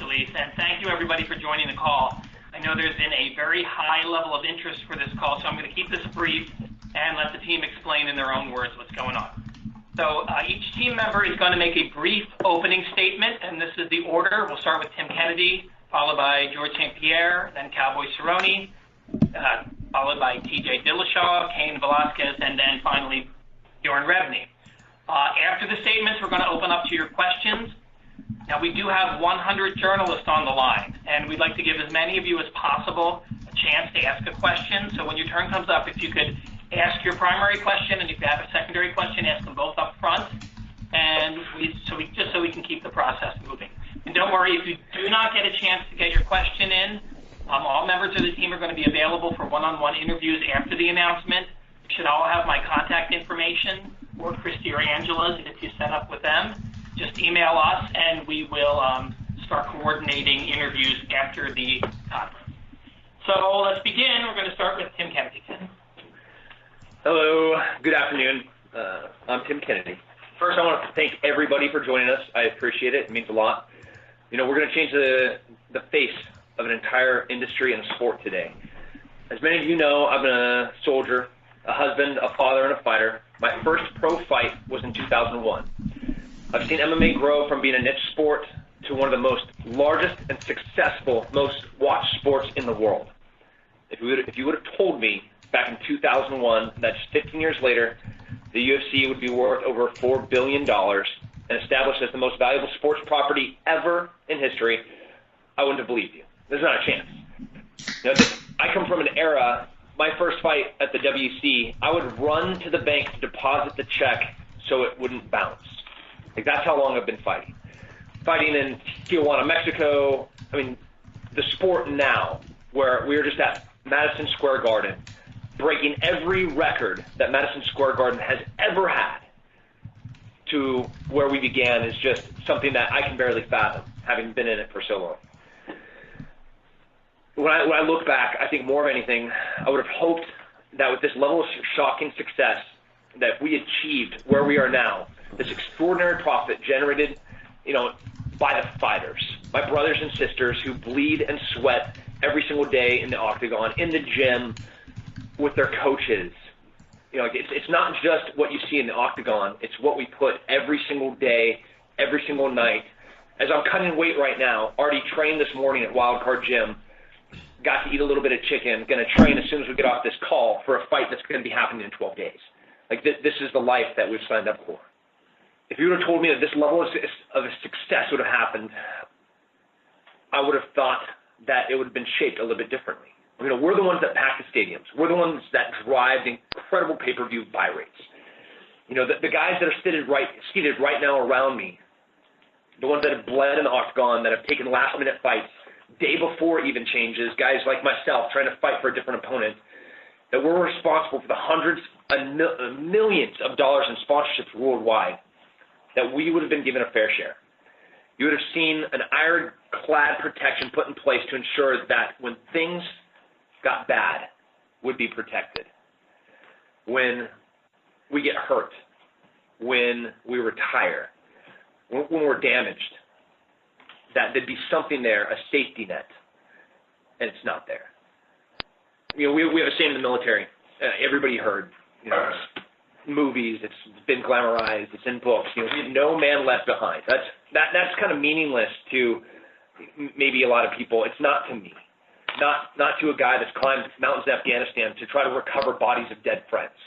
Elise, and thank you everybody for joining the call. I know there's been a very high level of interest for this call, so I'm going to keep this brief and let the team explain in their own words what's going on. So each team member is going to make a brief opening statement, and this is the order. We'll start with Tim Kennedy, followed by George St-Pierre, then Cowboy Cerrone, followed by TJ Dillashaw, Cain Velasquez, and then finally Bjorn Rebney. After the statements, we're going to open up to your questions. Now, we do have 100 journalists on the line, and we'd like to give as many of you as possible a chance to ask a question. So when your turn comes up, if you could ask your primary question, and if you have a secondary question, ask them both up front, and just so we can keep the process moving. And don't worry, if you do not get a chance to get your question in, all members of the team are going to be available for one-on-one interviews after the announcement. You should all have my contact information, or Christy or Angela's if you set up with them. Just email us, and we will start coordinating interviews after the conference. So let's begin. We're going to start with Tim Kennedy. Hello. Good afternoon. I'm Tim Kennedy. First, I want to thank everybody for joining us. I appreciate it. It means a lot. You know, we're going to change the face of an entire industry and sport today. As many of you know, I've been a soldier, a husband, a father, and a fighter. My first pro fight was in 2001. I've seen MMA grow from being a niche sport to one of the most largest and successful, most watched sports in the world. If you would have told me back in 2001 that just 15 years later, the UFC would be worth over $4 billion and established as the most valuable sports property ever in history, I wouldn't have believed you. There's not a chance. You know, I come from an era, my first fight at the WC, I would run to the bank to deposit the check so it wouldn't bounce. Like, that's how long I've been fighting. Fighting in Tijuana, Mexico. I mean, the sport now, where we're just at Madison Square Garden, breaking every record that Madison Square Garden has ever had, to where we began, is just something that I can barely fathom, having been in it for so long. When I look back, I think more of anything, I would have hoped that with this level of shocking success that we achieved where we are now, this extraordinary profit generated, you know, by the fighters, my brothers and sisters who bleed and sweat every single day in the octagon, in the gym, with their coaches. You know, it's not just what you see in the octagon, it's what we put every single day, every single night. As I'm cutting weight right now, already trained this morning at Wildcard Gym, got to eat a little bit of chicken, going to train as soon as we get off this call for a fight that's going to be happening in 12 days. Like, this is the life that we've signed up for. If you would have told me that this level of success would have happened, I would have thought that it would have been shaped a little bit differently. You know, we're the ones that pack the stadiums. We're the ones that drive the incredible pay-per-view buy rates. You know, the guys that are seated right now around me, the ones that have bled in the octagon, that have taken last-minute fights, day before even changes, guys like myself trying to fight for a different opponent, that we're responsible for the hundreds and millions of dollars in sponsorships worldwide, that we would have been given a fair share. You would have seen an ironclad protection put in place to ensure that when things got bad, would be protected. When we get hurt, when we retire, when we're damaged, that there'd be something there, a safety net, and it's not there. You know, we have a saying in the military, everybody heard, you know, movies, it's been glamorized, it's in books, you know, no man left behind. That's kind of meaningless to maybe a lot of people. It's not to me. Not to a guy that's climbed mountains in Afghanistan to try to recover bodies of dead friends.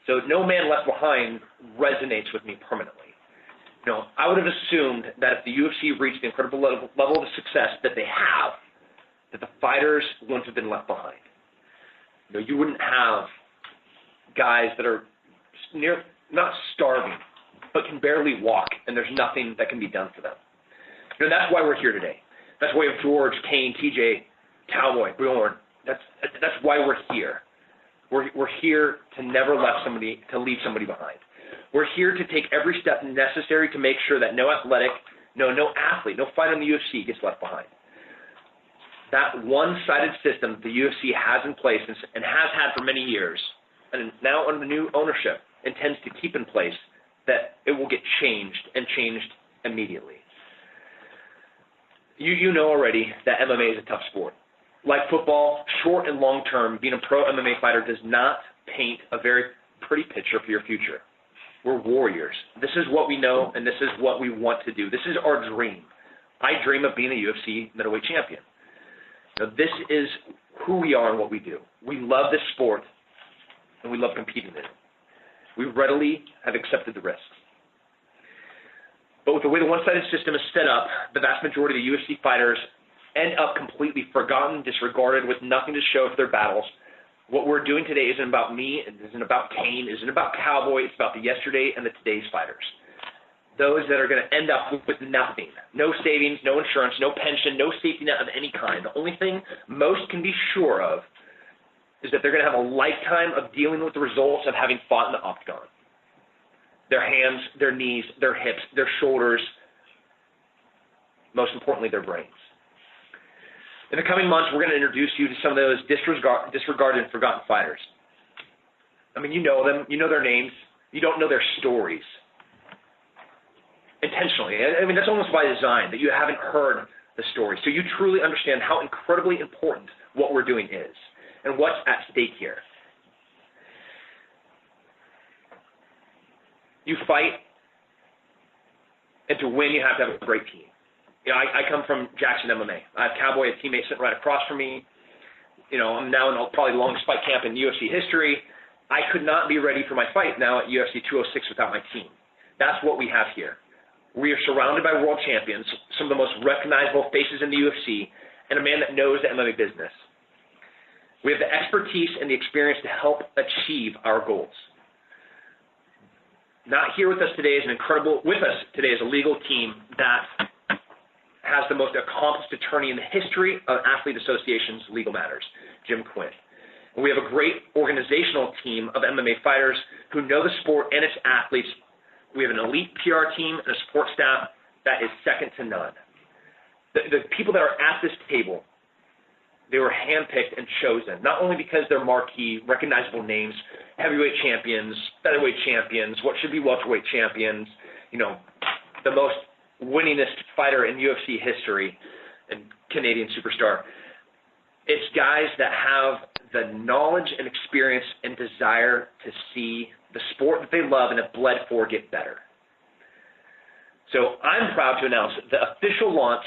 So no man left behind resonates with me permanently. You know, I would have assumed that if the UFC reached the incredible level of success that they have, that the fighters wouldn't have been left behind. You know, you wouldn't have guys that are not starving, but can barely walk, and there's nothing that can be done for them. You know, that's why we're here today. That's why we have George, Cain, TJ, Cowboy, Bjorn. That's why we're here. We're here to never leave somebody behind. We're here to take every step necessary to make sure that no athlete, no fighter in the UFC gets left behind. That one-sided system the UFC has in place and has had for many years, and now under the new ownership intends to keep in place, that it will get changed and changed immediately. You know already that MMA is a tough sport. Like football, short and long term, being a pro MMA fighter does not paint a very pretty picture for your future. We're warriors. This is what we know, and this is what we want to do. This is our dream. I dream of being a UFC middleweight champion. Now, this is who we are and what we do. We love this sport, and we love competing in it. We readily have accepted the risks. But with the way the one-sided system is set up, the vast majority of the UFC fighters end up completely forgotten, disregarded, with nothing to show for their battles. What we're doing today isn't about me, it isn't about Cain, it isn't about Cowboy, it's about the yesterday and the today's fighters. Those that are going to end up with nothing. No savings, no insurance, no pension, no safety net of any kind. The only thing most can be sure of is that they're going to have a lifetime of dealing with the results of having fought in the octagon. Their hands, their knees, their hips, their shoulders, most importantly, their brains. In the coming months, we're going to introduce you to some of those disregarded and forgotten fighters. I mean, you know them, you know their names, you don't know their stories. Intentionally. I mean, that's almost by design, that you haven't heard the story. So you truly understand how incredibly important what we're doing is and what's at stake here. You fight, and to win, you have to have a great team. You know, I come from Jackson MMA. I have Cowboy, a teammate sitting right across from me. You know, I'm now in probably the longest fight camp in UFC history. I could not be ready for my fight now at UFC 206 without my team. That's what we have here. We are surrounded by world champions, some of the most recognizable faces in the UFC, and a man that knows the MMA business. We have the expertise and the experience to help achieve our goals. Not here with us today is a legal team that has the most accomplished attorney in the history of Athlete Association's legal matters, Jim Quinn. And we have a great organizational team of MMA fighters who know the sport and its athletes. We have an elite PR team and a support staff that is second to none. The people that are at this table, they were handpicked and chosen, not only because they're marquee, recognizable names, heavyweight champions, featherweight champions, what should be welterweight champions, you know, the most winningest fighter in UFC history and Canadian superstar. It's guys that have the knowledge and experience and desire to see the sport that they love and have bled for get better. So I'm proud to announce the official launch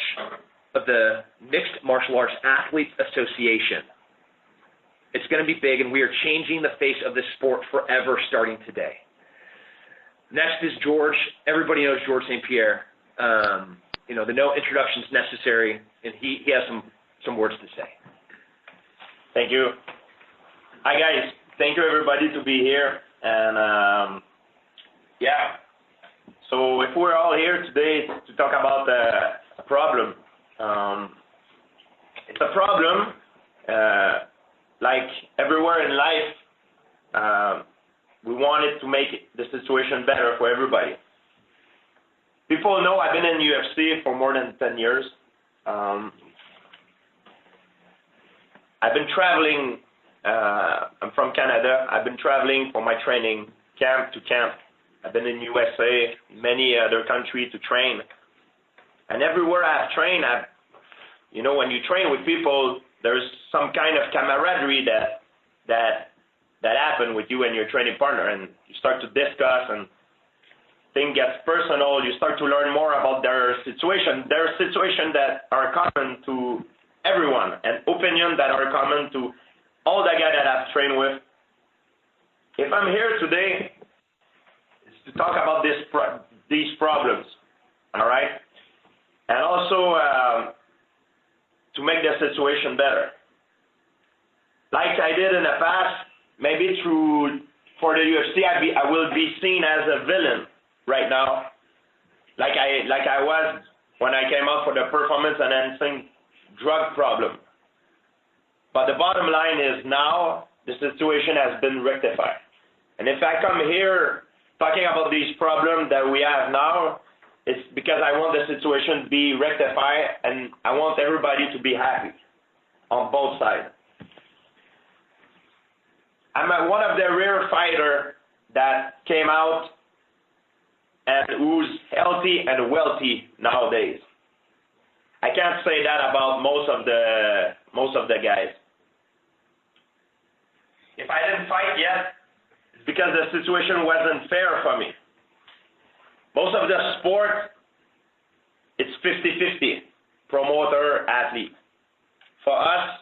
of the Mixed Martial Arts Athletes Association. It's going to be big, and we are changing the face of this sport forever starting today. Next is George. Everybody knows George St-Pierre. You know, the no introductions necessary, and he has some words to say. Thank you. Hi, guys. Thank you, everybody, to be here. And, yeah, so if we're all here today to talk about a problem, it's a problem, like everywhere in life, we wanted to make the situation better for everybody. People know I've been in UFC for more than 10 years. I've been traveling, I'm from Canada. I've been traveling for my training, camp to camp. I've been in USA, many other countries to train. And everywhere I've trained, you know, when you train with people, there's some kind of camaraderie that happen with you and your training partner, and you start to discuss, and things get personal. You start to learn more about their situation. There are situations that are common to everyone, and opinions that are common to all the guys that I've trained with. If I'm here today, it's to talk about these problems, all right? And also to make the situation better. Like I did in the past, maybe for the UFC, I will be seen as a villain right now, like I was when I came out for the performance enhancing drug problem. But the bottom line is now the situation has been rectified. And if I come here talking about these problems that we have now, it's because I want the situation to be rectified, and I want everybody to be happy on both sides. I'm one of the rare fighters that came out and who's healthy and wealthy nowadays. I can't say that about most of the guys. If I didn't fight yet, it's because the situation wasn't fair for me. Most of the sport, it's 50-50, promoter, athlete. For us,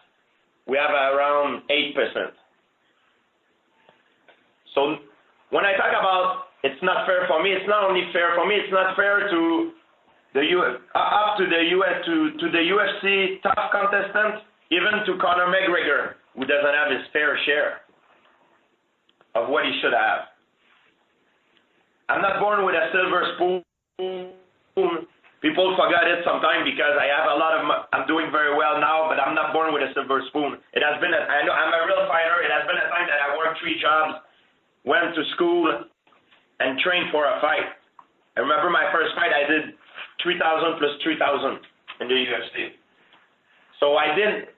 we have around 8%. So when I talk about it's not fair for me, it's not only fair for me, it's not fair to the up to the UFC tough contestant, even to Conor McGregor, who doesn't have his fair share of what he should have. I'm not born with a silver spoon. People forget it sometimes because I have a lot of, I'm doing very well now, but I'm not born with a silver spoon. It has been, I know I'm a real fighter. It has been a time that I worked 3 jobs, went to school, and trained for a fight. I remember my first fight, I did 3,000 plus 3,000 in the UFC. So I did,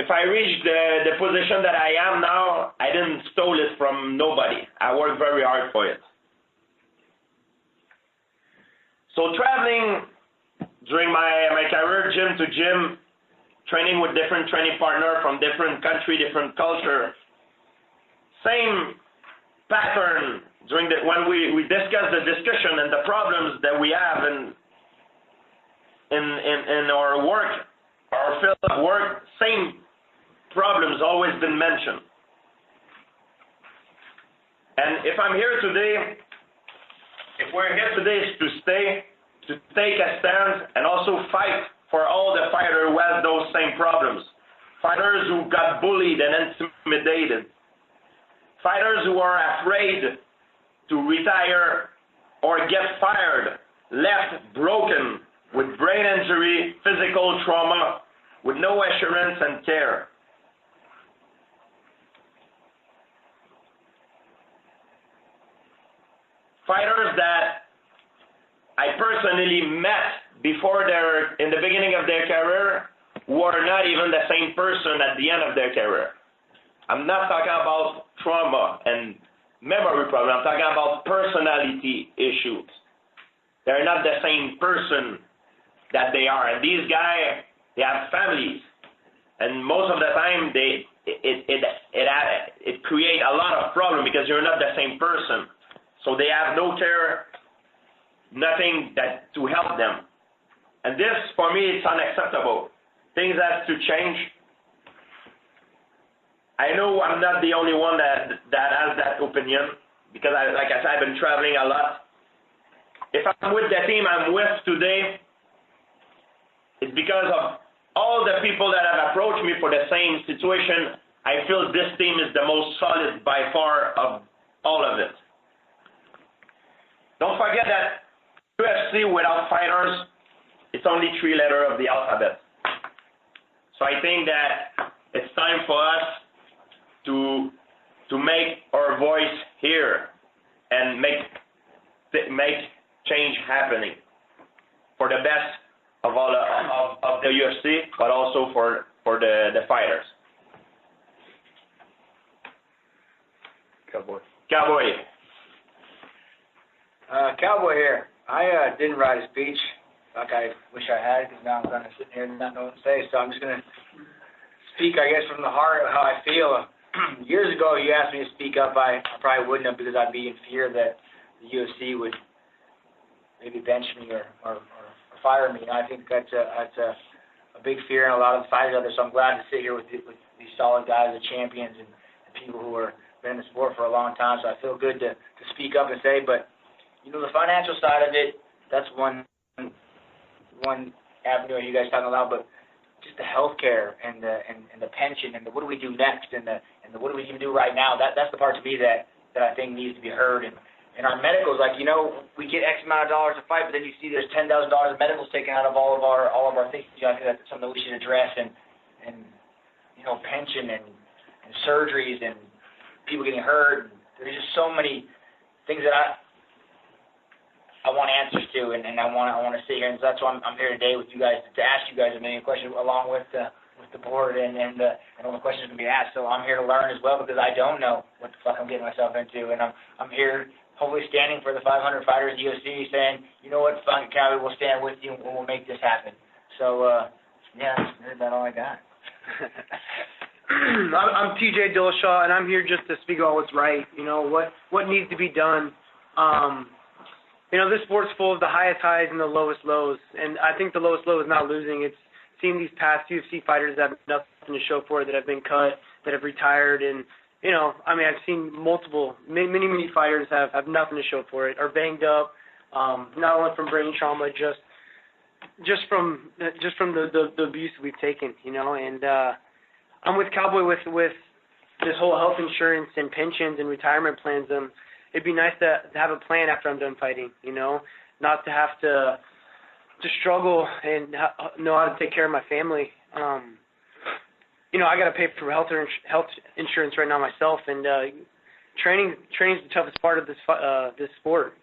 if I reached the position that I am now, I didn't stole it from nobody. I worked very hard for it. So traveling during my career, gym to gym, training with different training partners from different country, different culture, same pattern during when we discuss the discussion and the problems that we have in our work, our field of work, same problems always been mentioned. And if I'm here today, if we're here today is to stay, to take a stand, and also fight for all the fighters who have those same problems. Fighters who got bullied and intimidated. Fighters who are afraid to retire or get fired, left broken with brain injury, physical trauma, with no assurance and care. Fighters that I personally met before in the beginning of their career who are not even the same person at the end of their career. I'm not talking about trauma and memory problem. I'm talking about personality issues. They're not the same person that they are. And these guys, they have families. And most of the time, it creates a lot of problems because you're not the same person. So they have no care, nothing to help them. And this, for me, is unacceptable. Things have to change. I know I'm not the only one that has that opinion because, like I said, I've been traveling a lot. If I'm with the team I'm with today, it's because of all the people that have approached me for the same situation. I feel this team is the most solid by far of all of it. Don't forget that UFC without fighters, it's only 3 letters of the alphabet. So I think that it's time for us to make our voice hear and make change happening for the best of all of the UFC, but also for the fighters. Cowboy. Cowboy here. I didn't write a speech like I wish I had because now I'm going to sit here and not know what to say. So I'm just going to speak, I guess, from the heart of how I feel. Years ago, you asked me to speak up. I probably wouldn't have because I'd be in fear that the UFC would maybe bench me or fire me. And I think that's a big fear in a lot of the fighters out there. So I'm glad to sit here with these solid guys, the champions, and people who are been in the sport for a long time. So I feel good to speak up and say, but you know, the financial side of it, that's one avenue you guys talking about, but just the health care and the pension and the what do we do next and the what do we even do right now, that's the part to me that I think needs to be heard. And our medicals, like, you know, we get X amount of dollars to fight, but then you see there's $10,000 of medicals taken out of all of our things. You know, I think that's something that we should address and you know, pension and surgeries and people getting hurt. There's just so many things that I want answers to, and I want to sit here, and so that's why I'm here today with you guys to ask you guys a million questions along with the board and all the questions can be asked. So I'm here to learn as well because I don't know what the fuck I'm getting myself into, and I'm here hopefully standing for the 500 fighters at UFC, saying, you know what, fuck it, Cali, we'll stand with you and we'll make this happen. So, yeah, that's about all I got. I'm TJ Dillashaw, and I'm here just to speak about what's right. You know, what needs to be done. You know, this sport's full of the highest highs and the lowest lows, and I think the lowest low is not losing. It's seeing these past UFC fighters that have nothing to show for it, that have been cut, that have retired, and, you know, I mean, I've seen many fighters have nothing to show for it, are banged up, not only from brain trauma, just from the abuse we've taken, you know, and I'm with Cowboy with this whole health insurance and pensions and retirement plans. It'd be nice to have a plan after I'm done fighting, you know, not to have to struggle and know how to take care of my family. You know, I got to pay for health insurance right now myself, and training's the toughest part of this sport.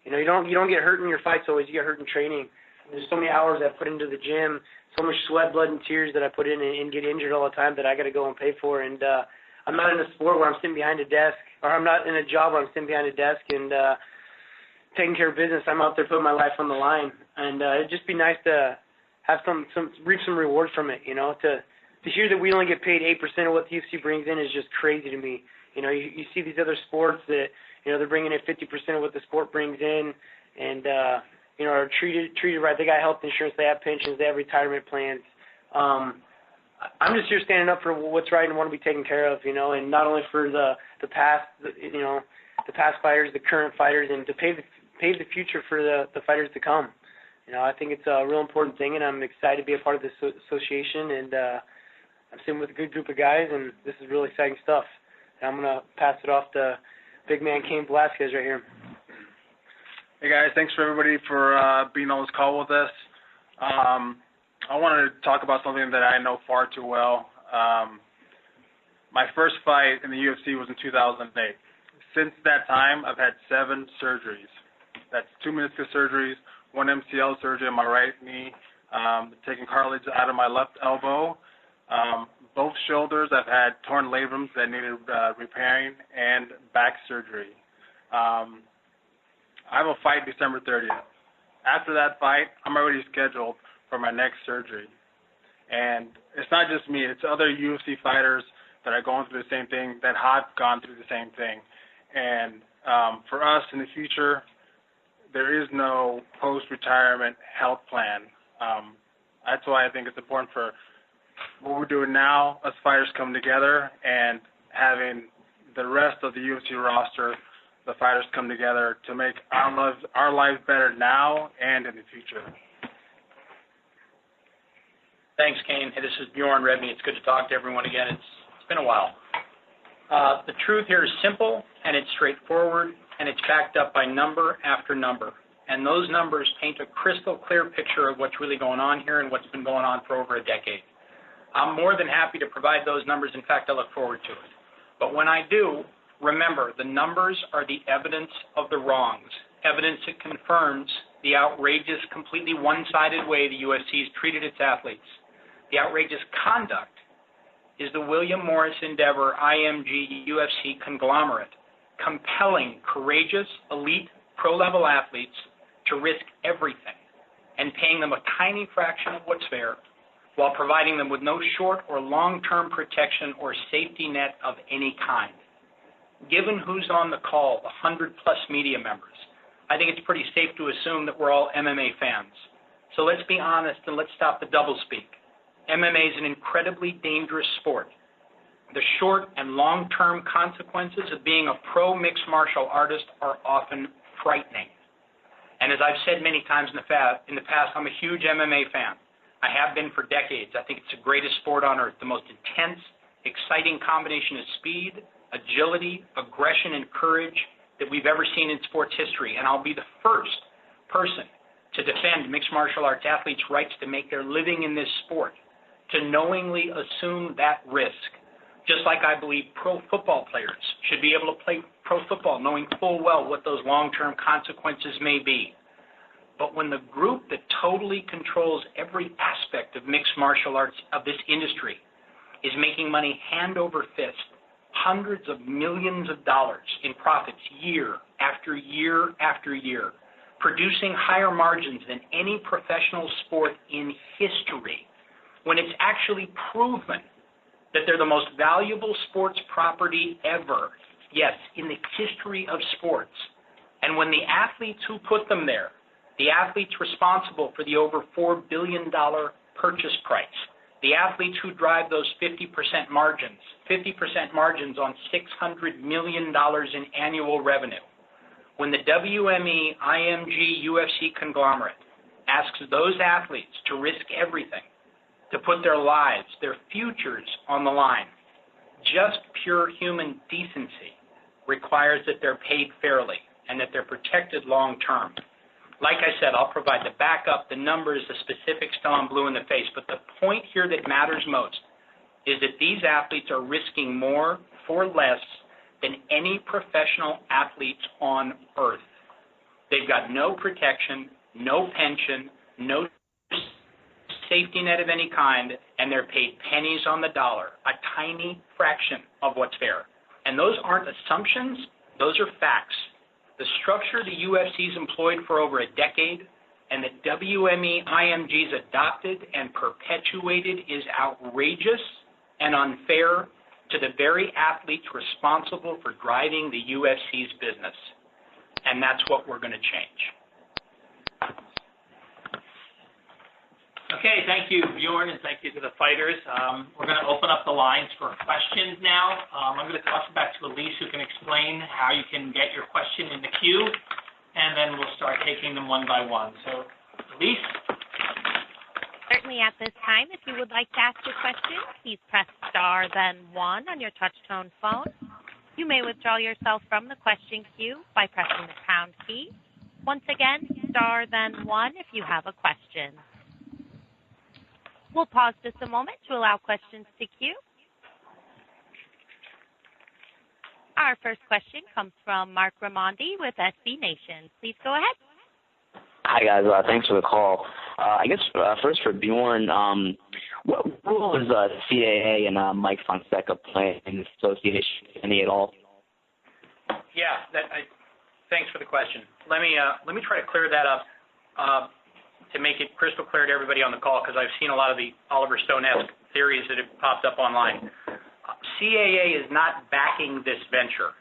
You know, you don't get hurt in your fights always. You get hurt in training. There's so many hours I put into the gym, so much sweat, blood, and tears that I put in and get injured all the time that I got to go and pay for. And I'm not in a sport where I'm sitting behind a desk, or I'm not in a job where I'm sitting behind a desk and taking care of business. I'm out there putting my life on the line, and it'd just be nice to have reap some rewards from it. You know, to hear that we only get paid 8% of what the UFC brings in is just crazy to me. You know, you see these other sports that, you know, they're bringing in 50% of what the sport brings in, and you know, are treated right. They got health insurance, they have pensions, they have retirement plans. I'm just here standing up for what's right and want to be taken care of, you know, and not only for the past, you know, the past fighters, the current fighters, and to pave the future for the fighters to come. You know, I think it's a real important thing, and I'm excited to be a part of this association, and I'm sitting with a good group of guys, and this is really exciting stuff. And I'm going to pass it off to big man Cain Velasquez right here. Hey guys, thanks for everybody for being on this call with us. I wanted to talk about something that I know far too well. My first fight in the UFC was in 2008. Since that time, I've had 7 surgeries. That's 2 meniscus surgeries, 1 MCL surgery on my right knee, taking cartilage out of my left elbow. Both shoulders, I've had torn labrums that needed repairing, and back surgery. I have a fight December 30th. After that fight, I'm already scheduled for my next surgery. And it's not just me, it's other UFC fighters that are going through the same thing, that have gone through the same thing. And for us in the future, there is no post-retirement health plan. That's why I think it's important for what we're doing now, us fighters coming together and having the rest of the UFC roster, the fighters come together to make our lives better now and in the future. Thanks, Cain. Hey, this is Bjorn Rebney. It's good to talk to everyone again. It's been a while. The truth here is simple, and it's straightforward, and it's backed up by number after number. And those numbers paint a crystal clear picture of what's really going on here and what's been going on for over a decade. I'm more than happy to provide those numbers. In fact, I look forward to it. But when I do, remember, the numbers are the evidence of the wrongs, evidence that confirms the outrageous, completely one-sided way the UFC has treated its athletes. The outrageous conduct is the William Morris Endeavor IMG UFC conglomerate, compelling courageous, elite, pro-level athletes to risk everything and paying them a tiny fraction of what's fair while providing them with no short or long-term protection or safety net of any kind. Given who's on the call, the 100-plus media members, I think it's pretty safe to assume that we're all MMA fans. So let's be honest and let's stop the doublespeak. MMA is an incredibly dangerous sport. The short and long-term consequences of being a pro mixed martial artist are often frightening. And as I've said many times in the past, I'm a huge MMA fan. I have been for decades. I think it's the greatest sport on earth, the most intense, exciting combination of speed, agility, aggression, and courage that we've ever seen in sports history. And I'll be the first person to defend mixed martial arts athletes' rights to make their living in this sport, to knowingly assume that risk. Just like I believe pro football players should be able to play pro football knowing full well what those long-term consequences may be. But when the group that totally controls every aspect of mixed martial arts of this industry is making money hand over fist, hundreds of millions of dollars in profits year after year after year, producing higher margins than any professional sport in history, when it's actually proven that they're the most valuable sports property ever, yes, in the history of sports. And when the athletes who put them there, the athletes responsible for the over $4 billion purchase price, the athletes who drive those 50% margins on $600 million in annual revenue, when the WME, IMG, UFC conglomerate asks those athletes to risk everything, to put their lives, their futures on the line, just pure human decency requires that they're paid fairly and that they're protected long term. Like I said, I'll provide the backup, the numbers, the specifics till I'm blue in the face, but the point here that matters most is that these athletes are risking more for less than any professional athletes on earth. They've got no protection, no pension, no safety net of any kind, and they're paid pennies on the dollar, a tiny fraction of what's fair. And those aren't assumptions, those are facts. The structure the UFC's employed for over a decade and that WME IMG's adopted and perpetuated is outrageous and unfair to the very athletes responsible for driving the UFC's business. And that's what we're going to change. Okay, thank you, Bjorn, and thank you to the fighters. We're going to open up the lines for questions now. I'm going to toss it back to Elise, who can explain how you can get your question in the queue, and then we'll start taking them one by one. So, Elise? Certainly at this time, if you would like to ask a question, please press star, then 1 on your touch-tone phone. You may withdraw yourself from the question queue by pressing the pound key. Once again, star, then 1 if you have a question. We'll pause just a moment to allow questions to queue. Our first question comes from Mark Raimondi with SB Nation. Please go ahead. Hi, guys. Thanks for the call. I guess first for Bjorn, what role is CAA and Mike Fonseca playing in this association, any at all? Yeah, thanks for the question. Let me try to clear that up to make it crystal clear to everybody on the call, because I've seen a lot of the Oliver Stone-esque theories that have popped up online. CAA is not backing this venture.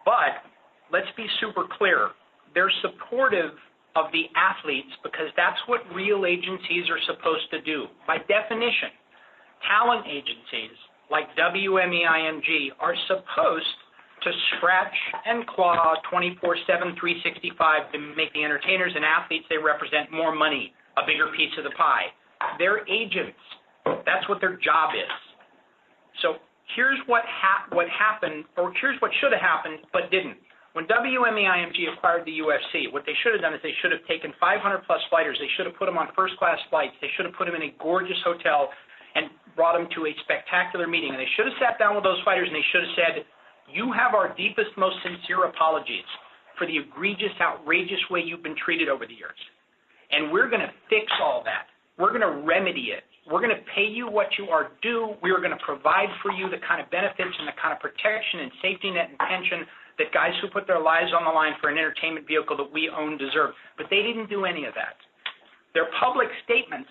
But let's be super clear. They're supportive of the athletes because that's what real agencies are supposed to do. By definition, talent agencies like WME IMG are supposed to scratch and claw 24/7, 365 to make the entertainers and athletes they represent more money, a bigger piece of the pie. They're agents. That's what their job is. So here's what happened, or here's what should have happened but didn't. When WME IMG acquired the UFC, what they should have done is they should have taken 500-plus fighters. They should have put them on first-class flights. They should have put them in a gorgeous hotel and brought them to a spectacular meeting. And they should have sat down with those fighters and they should have said, you have our deepest, most sincere apologies for the egregious, outrageous way you've been treated over the years. And we're going to fix all that. We're going to remedy it. We're going to pay you what you are due. We are going to provide for you the kind of benefits and the kind of protection and safety net and pension that guys who put their lives on the line for an entertainment vehicle that we own deserve. But they didn't do any of that. Their public statements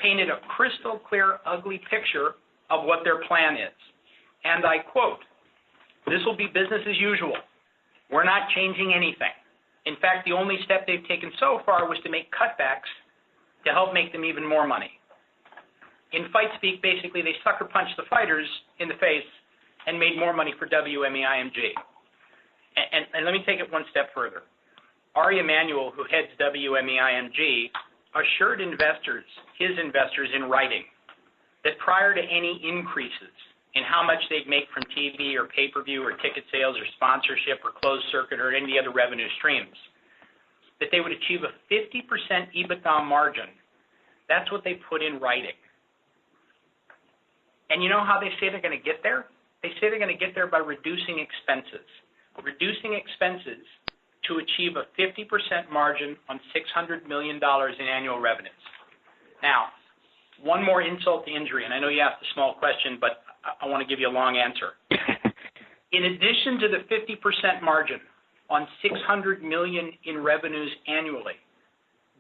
painted a crystal clear, ugly picture of what their plan is. And I quote, "This will be business as usual. We're not changing anything. In fact, the only step they've taken so far was to make cutbacks to help make them even more money." In fight speak, basically, they sucker punched the fighters in the face and made more money for WME IMG. And let me take it one step further. Ari Emanuel, who heads WME IMG, assured investors, his investors in writing, that prior to any increases in how much they'd make from TV or pay-per-view or ticket sales or sponsorship or closed circuit or any other revenue streams, that they would achieve a 50% EBITDA margin. That's what they put in writing. And you know how they say they're going to get there? They say they're going to get there by reducing expenses. Reducing expenses to achieve a 50% margin on $600 million in annual revenues. Now, one more insult to injury, and I know you asked a small question, but I want to give you a long answer. In addition to the 50% margin on $600 million in revenues annually.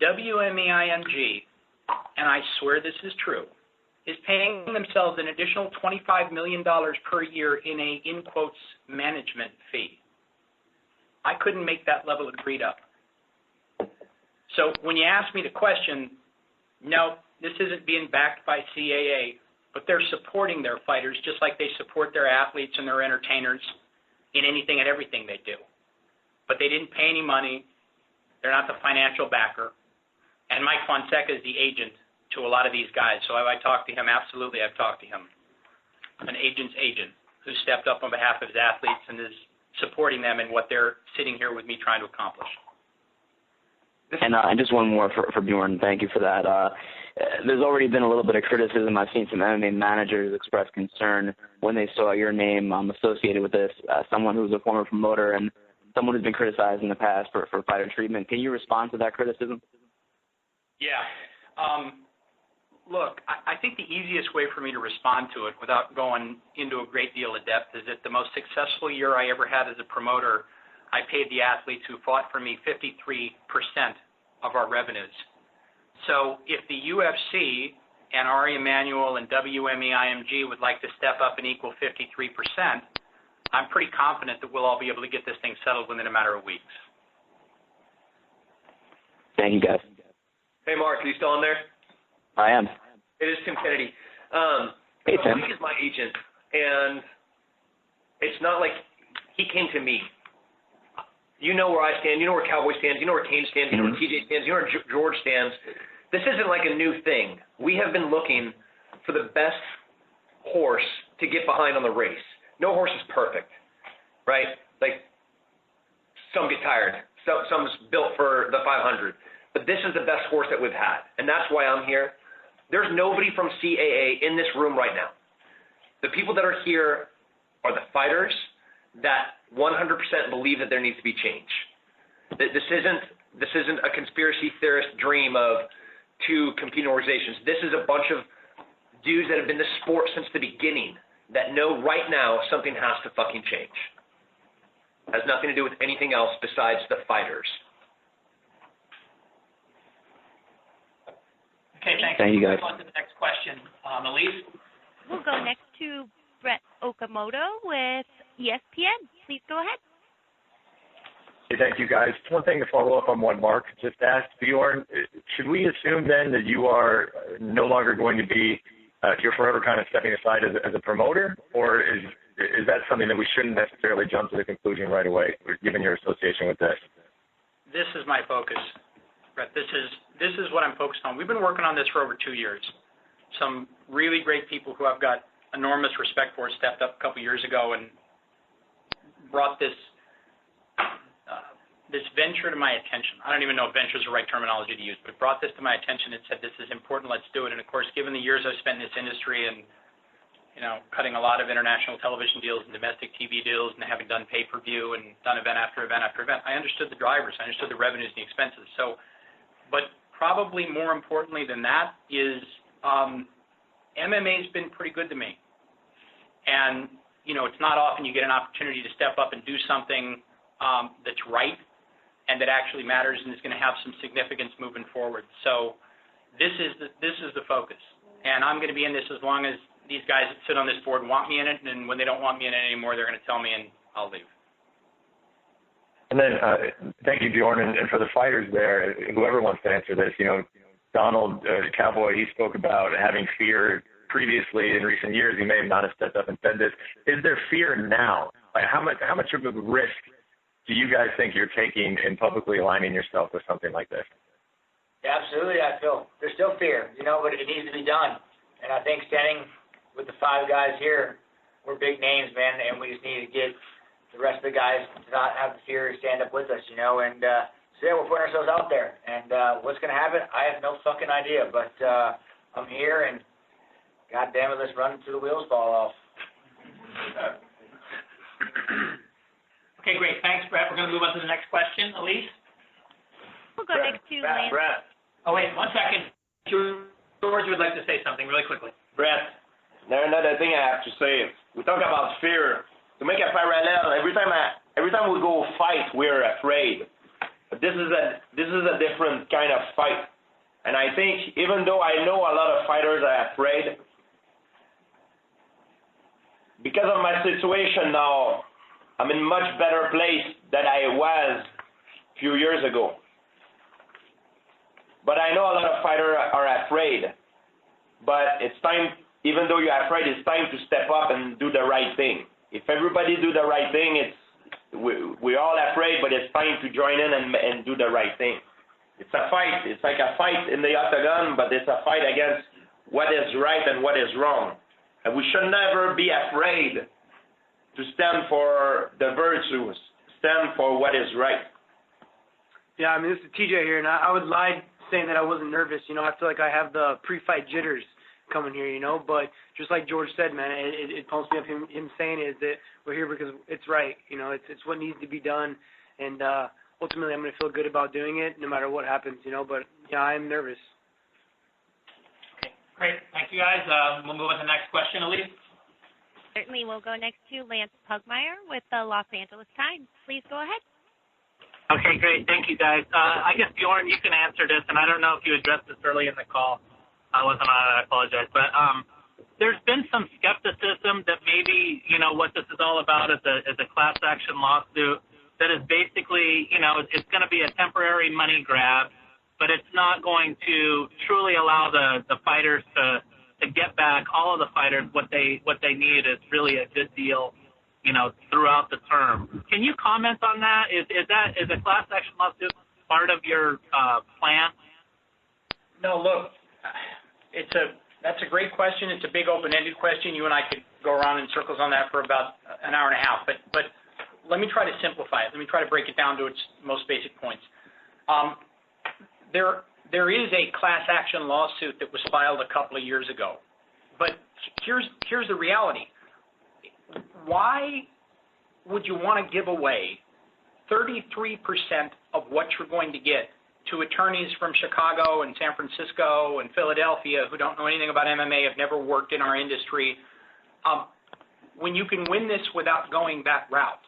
WMEIMG, and I swear this is true, is paying themselves an additional $25 million per year in a, in quotes, management fee. I couldn't make that level of greed up. So when you ask me the question, no, this isn't being backed by CAA, but they're supporting their fighters just like they support their athletes and their entertainers in anything and everything they do. But they didn't pay any money. They're not the financial backer. And Mike Fonseca is the agent to a lot of these guys. So have I talked to him? Absolutely, I've talked to him. An agent's agent who stepped up on behalf of his athletes and is supporting them in what they're sitting here with me trying to accomplish. And just one more for Bjorn. Thank you for that. There's already been a little bit of criticism. I've seen some MMA managers express concern when they saw your name associated with this, someone who's a former promoter and someone who's been criticized in the past for fighter treatment. Can you respond to that criticism? Yeah. Look, I think the easiest way for me to respond to it without going into a great deal of depth is that the most successful year I ever had as a promoter, I paid the athletes who fought for me 53% of our revenues. So if the UFC and Ari Emanuel and WMEIMG would like to step up and equal 53%, I'm pretty confident that we'll all be able to get this thing settled within a matter of weeks. Thank you, guys. Hey, Mark, are you still on there? I am. It is Tim Kennedy. Hey, Tim. Mike is my agent, and it's not like he came to me. You know where I stand. You know where Cowboy stands. You know where Cain stands. You know where TJ stands. You know where George stands. This isn't like a new thing. We have been looking for the best horse to get behind on the race. No horse is perfect, right? Like, some get tired. Some's built for the 500. But this is the best horse that we've had, and that's why I'm here. There's nobody from CAA in this room right now. The people that are here are the fighters that 100% believe that there needs to be change. This isn't a conspiracy theorist dream of two competing organizations. This is a bunch of dudes that have been in the sport since the beginning that know right now something has to fucking change. It has nothing to do with anything else besides the fighters. Okay, thanks. Thank you, guys. We'll move on to the next question. Elise? We'll go next to Brett Okamoto with ESPN. Please go ahead. Hey, thank you, guys. One thing to follow up on what Mark just asked, Bjorn, should we assume then that you are no longer going to be, you're forever kind of stepping aside as a promoter, or is that something that we shouldn't necessarily jump to the conclusion right away, given your association with this? This is my focus, Brett. This is what I'm focused on. We've been working on this for over 2 years. Some really great people who I've got enormous respect for stepped up a couple years ago and brought this venture to my attention. I don't even know if venture is the right terminology to use, but brought this to my attention and said, this is important, let's do it. And of course, given the years I've spent in this industry and, you know, cutting a lot of international television deals and domestic TV deals and having done pay-per-view and done event after event after event, I understood the drivers, I understood the revenues and the expenses. So, but probably more importantly than that is MMA's been pretty good to me. And, you know, it's not often you get an opportunity to step up and do something that's right and that actually matters and is going to have some significance moving forward. So this is the focus. And I'm going to be in this as long as these guys that sit on this board want me in it, and when they don't want me in it anymore, they're going to tell me and I'll leave. And then thank you, Bjorn, and for the fighters there, whoever wants to answer this, you know, Donald Cowboy, he spoke about having fear previously in recent years. He may have not have stepped up and said this. Is there fear now? Like how much of a risk do you guys think you're taking in publicly aligning yourself with something like this? Yeah, absolutely, I feel. There's still fear, you know, but it needs to be done. And I think standing with the 5 guys here, we're big names, man, and we just need to get the rest of the guys to not have the fear to stand up with us, you know. And so, yeah, we're putting ourselves out there. And what's going to happen, I have no fucking idea. But I'm here, and God damn it, let's run until the wheels fall off. Okay, great. Thanks, Brett. We're going to move on to the next question. Elise? We'll go next to Lance. Brett. Oh, wait, 1 second. George would like to say something really quickly. Brett, there's another thing I have to say. We talk about fear. to make a parallel, every time we go fight, we're afraid. But this is a different kind of fight. And I think even though I know a lot of fighters are afraid, because of my situation now, I'm in much better place than I was a few years ago. But I know a lot of fighters are afraid. But it's time, even though you're afraid, it's time to step up and do the right thing. If everybody do the right thing, we're all afraid, but it's time to join in and do the right thing. It's a fight. It's like a fight in the octagon, but it's a fight against what is right and what is wrong. And we should never be afraid to stand for the virtues, stand for what is right. Yeah, I mean, this is TJ here, and I would lie saying that I wasn't nervous. You know, I feel like I have the pre-fight jitters coming here, you know. But just like George said, man, it pumps me up. Him saying is that we're here because it's right. You know, it's what needs to be done, and ultimately I'm going to feel good about doing it no matter what happens, you know. But yeah, I am nervous. Okay, great. Thank you, guys. We'll move on to the next question, Elise. Certainly, we'll go next to Lance Pugmire with the Los Angeles Times. Please go ahead. Okay, great. Thank you, guys. I guess, Bjorn, you can answer this, and I don't know if you addressed this early in the call. I wasn't on it. I apologize. But there's been some skepticism that maybe, you know, what this is all about is a class action lawsuit that is basically, you know, it's going to be a temporary money grab, but it's not going to truly allow the fighters to get back, all of the fighters, what they need is really a good deal, you know, throughout the term. Can you comment on that? Is a class action lawsuit part of your plan? No, look, that's a great question. It's a big open-ended question. You and I could go around in circles on that for about an hour and a half. But let me try to simplify it. Let me try to break it down to its most basic points. There is a class action lawsuit that was filed a couple of years ago. But here's the reality. Why would you want to give away 33% of what you're going to get to attorneys from Chicago and San Francisco and Philadelphia who don't know anything about MMA, have never worked in our industry, when you can win this without going that route?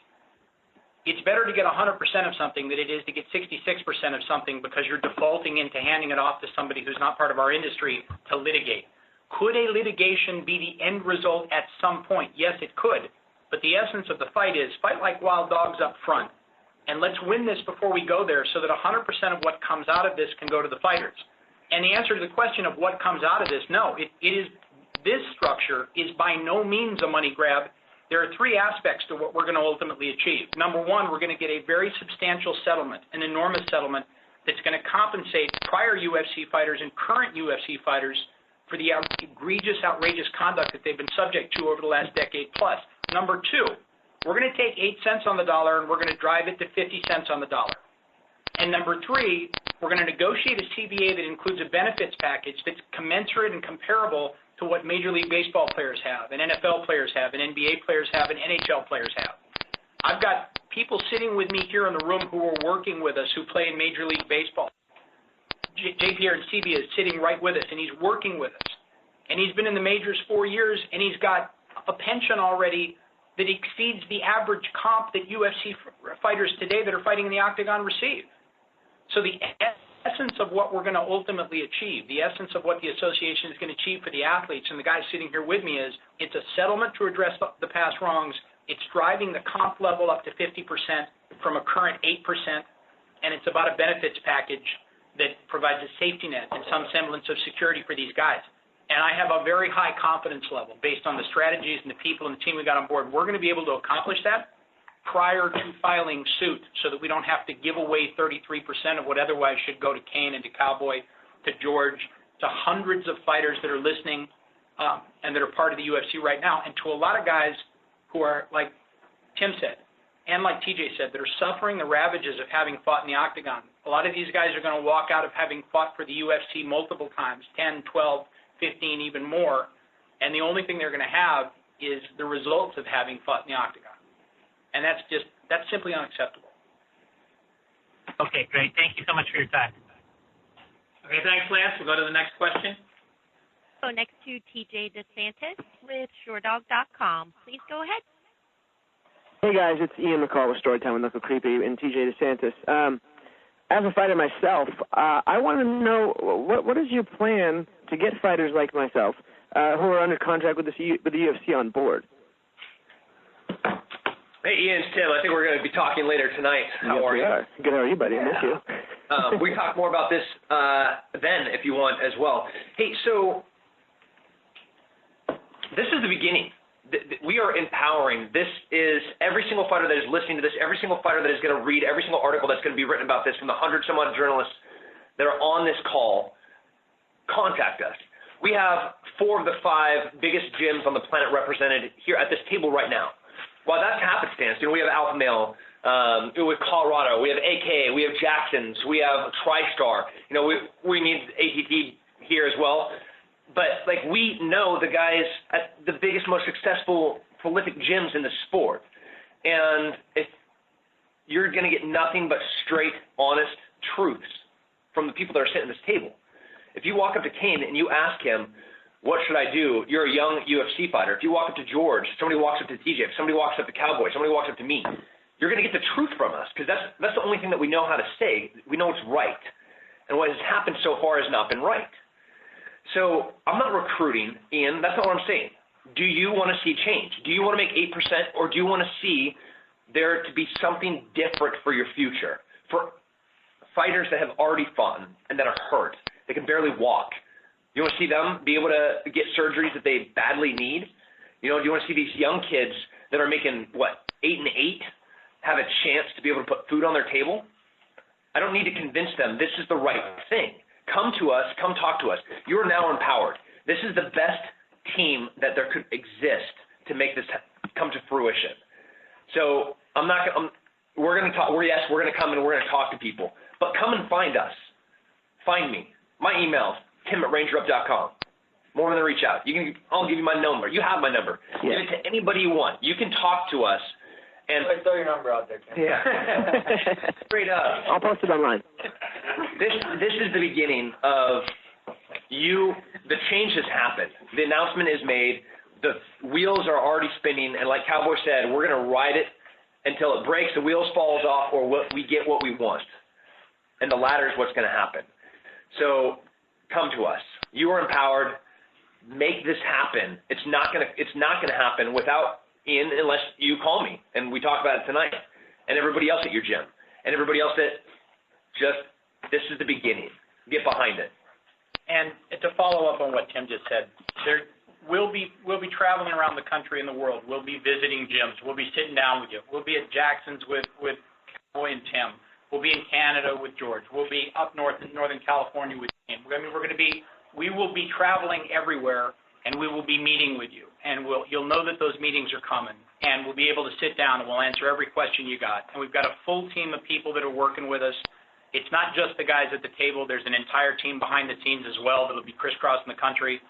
It's better to get 100% of something than it is to get 66% of something because you're defaulting into handing it off to somebody who's not part of our industry to litigate. Could a litigation be the end result at some point? Yes, it could. But the essence of the fight is fight like wild dogs up front. And let's win this before we go there so that 100% of what comes out of this can go to the fighters. And the answer to the question of what comes out of this, no, this structure is by no means a money grab. There are three aspects to what we're going to ultimately achieve. Number one, we're going to get a very substantial settlement, an enormous settlement that's going to compensate prior UFC fighters and current UFC fighters for the egregious, outrageous conduct that they've been subject to over the last decade plus. Number two, we're going to take 8 cents on the dollar and we're going to drive it to 50 cents on the dollar. And number three, we're going to negotiate a CBA that includes a benefits package that's commensurate and comparable to what Major League Baseball players have, and NFL players have, and NBA players have, and NHL players have. I've got people sitting with me here in the room who are working with us who play in Major League Baseball. St-Pierre and CB is sitting right with us, and he's working with us. And he's been in the majors 4 years, and he's got a pension already that exceeds the average comp that UFC fighters today that are fighting in the octagon receive. So the essence of what we're going to ultimately achieve, the essence of what the association is going to achieve for the athletes, and the guys sitting here with me is, it's a settlement to address the past wrongs. It's driving the comp level up to 50% from a current 8%, and it's about a benefits package that provides a safety net and some semblance of security for these guys. And I have a very high confidence level based on the strategies and the people and the team we got on board. We're going to be able to accomplish that prior to filing suit so that we don't have to give away 33% of what otherwise should go to Cain and to Cowboy, to George, to hundreds of fighters that are listening and that are part of the UFC right now, and to a lot of guys who are, like Tim said, and like TJ said, that are suffering the ravages of having fought in the octagon. A lot of these guys are going to walk out of having fought for the UFC multiple times, 10, 12, 15, even more, and the only thing they're going to have is the results of having fought in the octagon. And that's simply unacceptable. Okay, great. Thank you so much for your time. Okay, thanks, Lance. We'll go to the next question. Go next to TJ DeSantis with SureDog.com. Please go ahead. Hey guys, it's Ian McCall with Storytime with Knuckle Creepy and TJ DeSantis. As a fighter myself, I want to know what is your plan to get fighters like myself who are under contract with the UFC on board? Hey, Ian, it's Tim. I think we're going to be talking later tonight. How are you? Good. How are you, buddy? I miss you. We can talk more about this then if you want as well. Hey, so this is the beginning. We are empowering. This is every single fighter that is listening to this, every single fighter that is going to read every single article that's going to be written about this from the 100-some-odd journalists that are on this call. Contact us. We have 4 of the 5 biggest gyms on the planet represented here at this table right now. Well, that's happenstance. We have Alpha Male, with Colorado, we have AK, we have Jackson's, we have TriStar. We need ATT here as well. But we know the guys at the biggest, most successful, prolific gyms in the sport, and if you're going to get nothing but straight, honest truths from the people that are sitting at this table. If you walk up to Cain and you ask him, what should I do? You're a young UFC fighter. If you walk up to George, somebody walks up to TJ, if somebody walks up to Cowboy, somebody walks up to me, you're going to get the truth from us because that's the only thing that we know how to say. We know it's right. And what has happened so far has not been right. So I'm not recruiting, Ian. That's not what I'm saying. Do you want to see change? Do you want to make 8%, or do you want to see there to be something different for your future? For fighters that have already fought and that are hurt, they can barely walk. You want to see them be able to get surgeries that they badly need? Do you want to see these young kids that are making, 8 and 8, have a chance to be able to put food on their table? I don't need to convince them this is the right thing. Come to us. Come talk to us. You are now empowered. This is the best team that there could exist to make this come to fruition. So we're going to talk. Yes, we're going to come and we're going to talk to people. But come and find us. Find me. My email, tim@rangerup.com. More than reach out. I'll give you my number. You have my number. Yeah. Give it to anybody you want. You can talk to us. And throw your number out there, Tim. Yeah. Straight up. I'll post it online. This is the beginning of the change has happened. The announcement is made. The wheels are already spinning. And like Cowboy said, we're going to ride it until it breaks, the wheels falls off, or we get what we want. And the latter is what's going to happen. So come to us. You are empowered. Make this happen. It's not going to happen without Ian unless you call me and we talk about it tonight. And everybody else at your gym. And everybody else that this is the beginning. Get behind it. And to follow up on what Tim just said, we'll be traveling around the country and the world. We'll be visiting gyms. We'll be sitting down with you. We'll be at Jackson's with Cowboy and Tim. We'll be in Canada with George. We'll be up north in Northern California with Ian. We will be traveling everywhere, and we will be meeting with you. And you'll know that those meetings are coming, and we'll be able to sit down and we'll answer every question you got. And we've got a full team of people that are working with us. It's not just the guys at the table. There's an entire team behind the scenes as well that will be crisscrossing the country.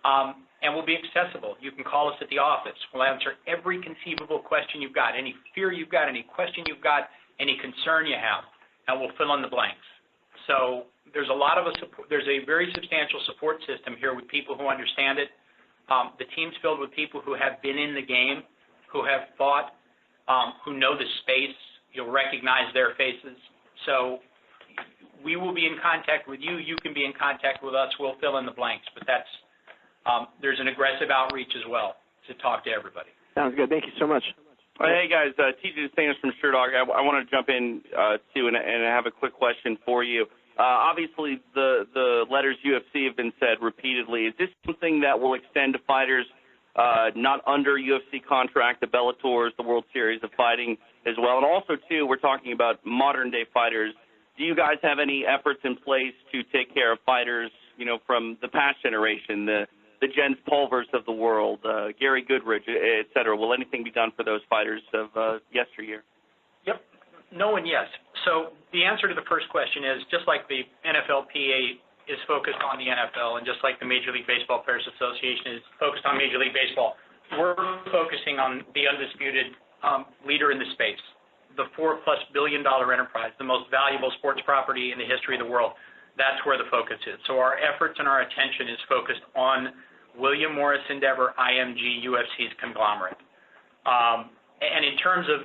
And we'll be accessible. You can call us at the office. We'll answer every conceivable question you've got, any fear you've got, any question you've got, any concern you have, and we'll fill in the blanks. So there's there's a very substantial support system here with people who understand it. The team's filled with people who have been in the game, who have fought, who know the space. You'll recognize their faces. So we will be in contact with you. You can be in contact with us. We'll fill in the blanks. But there's an aggressive outreach as well to talk to everybody. Sounds good. Thank you so much. Hey, guys. TJ DeSantis from SureDog. I want to jump in, too, and have a quick question for you. Obviously, the letters UFC have been said repeatedly. Is this something that will extend to fighters not under UFC contract, the Bellators, the World Series of Fighting as well? And also, too, we're talking about modern-day fighters. Do you guys have any efforts in place to take care of fighters, from the past generation, the Jens Pulvers of the world, Gary Goodridge, et cetera? Will anything be done for those fighters of yesteryear? Yep. No and yes. So the answer to the first question is just like the NFLPA is focused on the NFL and just like the Major League Baseball Players Association is focused on Major League Baseball, we're focusing on the undisputed leader in the space, the $4+ billion enterprise, the most valuable sports property in the history of the world. That's where the focus is. So our efforts and our attention is focused on William Morris Endeavor, IMG, UFC's conglomerate. And in terms of,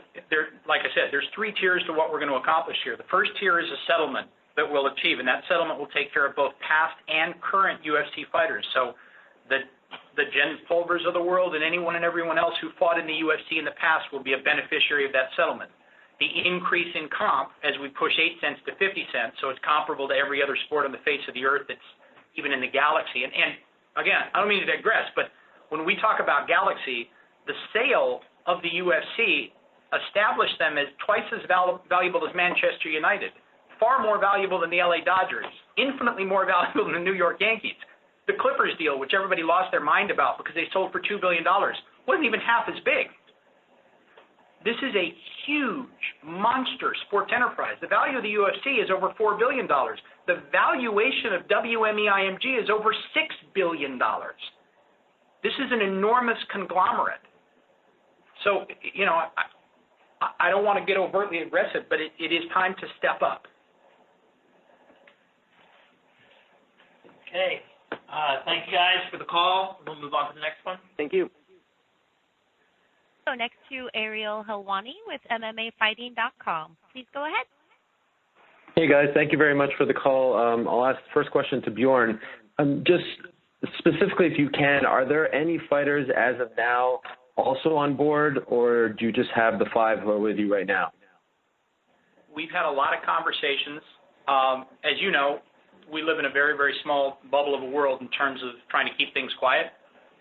like I said, there's 3 tiers to what we're going to accomplish here. The first tier is a settlement that we'll achieve, and that settlement will take care of both past and current UFC fighters. So the Jen Pulvers of the world and anyone and everyone else who fought in the UFC in the past will be a beneficiary of that settlement. The increase in comp as we push 8 cents to 50 cents, so it's comparable to every other sport on the face of the earth that's even in the galaxy. And again, I don't mean to digress, but when we talk about galaxy, the sale of the UFC established them as twice as valuable as Manchester United, far more valuable than the LA Dodgers, infinitely more valuable than the New York Yankees. The Clippers deal, which everybody lost their mind about because they sold for $2 billion, wasn't even half as big. This is a huge, monster sports enterprise. The value of the UFC is over $4 billion. The valuation of WME-IMG is over $6 billion. This is an enormous conglomerate. So, you know, I don't want to get overtly aggressive, but it is time to step up. Okay. Thank you guys for the call. We'll move on to the next one. Thank you. So next to Ariel Helwani with MMAfighting.com. Please go ahead. Hey, guys. Thank you very much for the call. I'll ask the first question to Bjorn. Just specifically, if you can, are there any fighters as of now also on board, or do you just have the 5 who are with you right now? We've had a lot of conversations. As you know, we live in a very, very small bubble of a world in terms of trying to keep things quiet,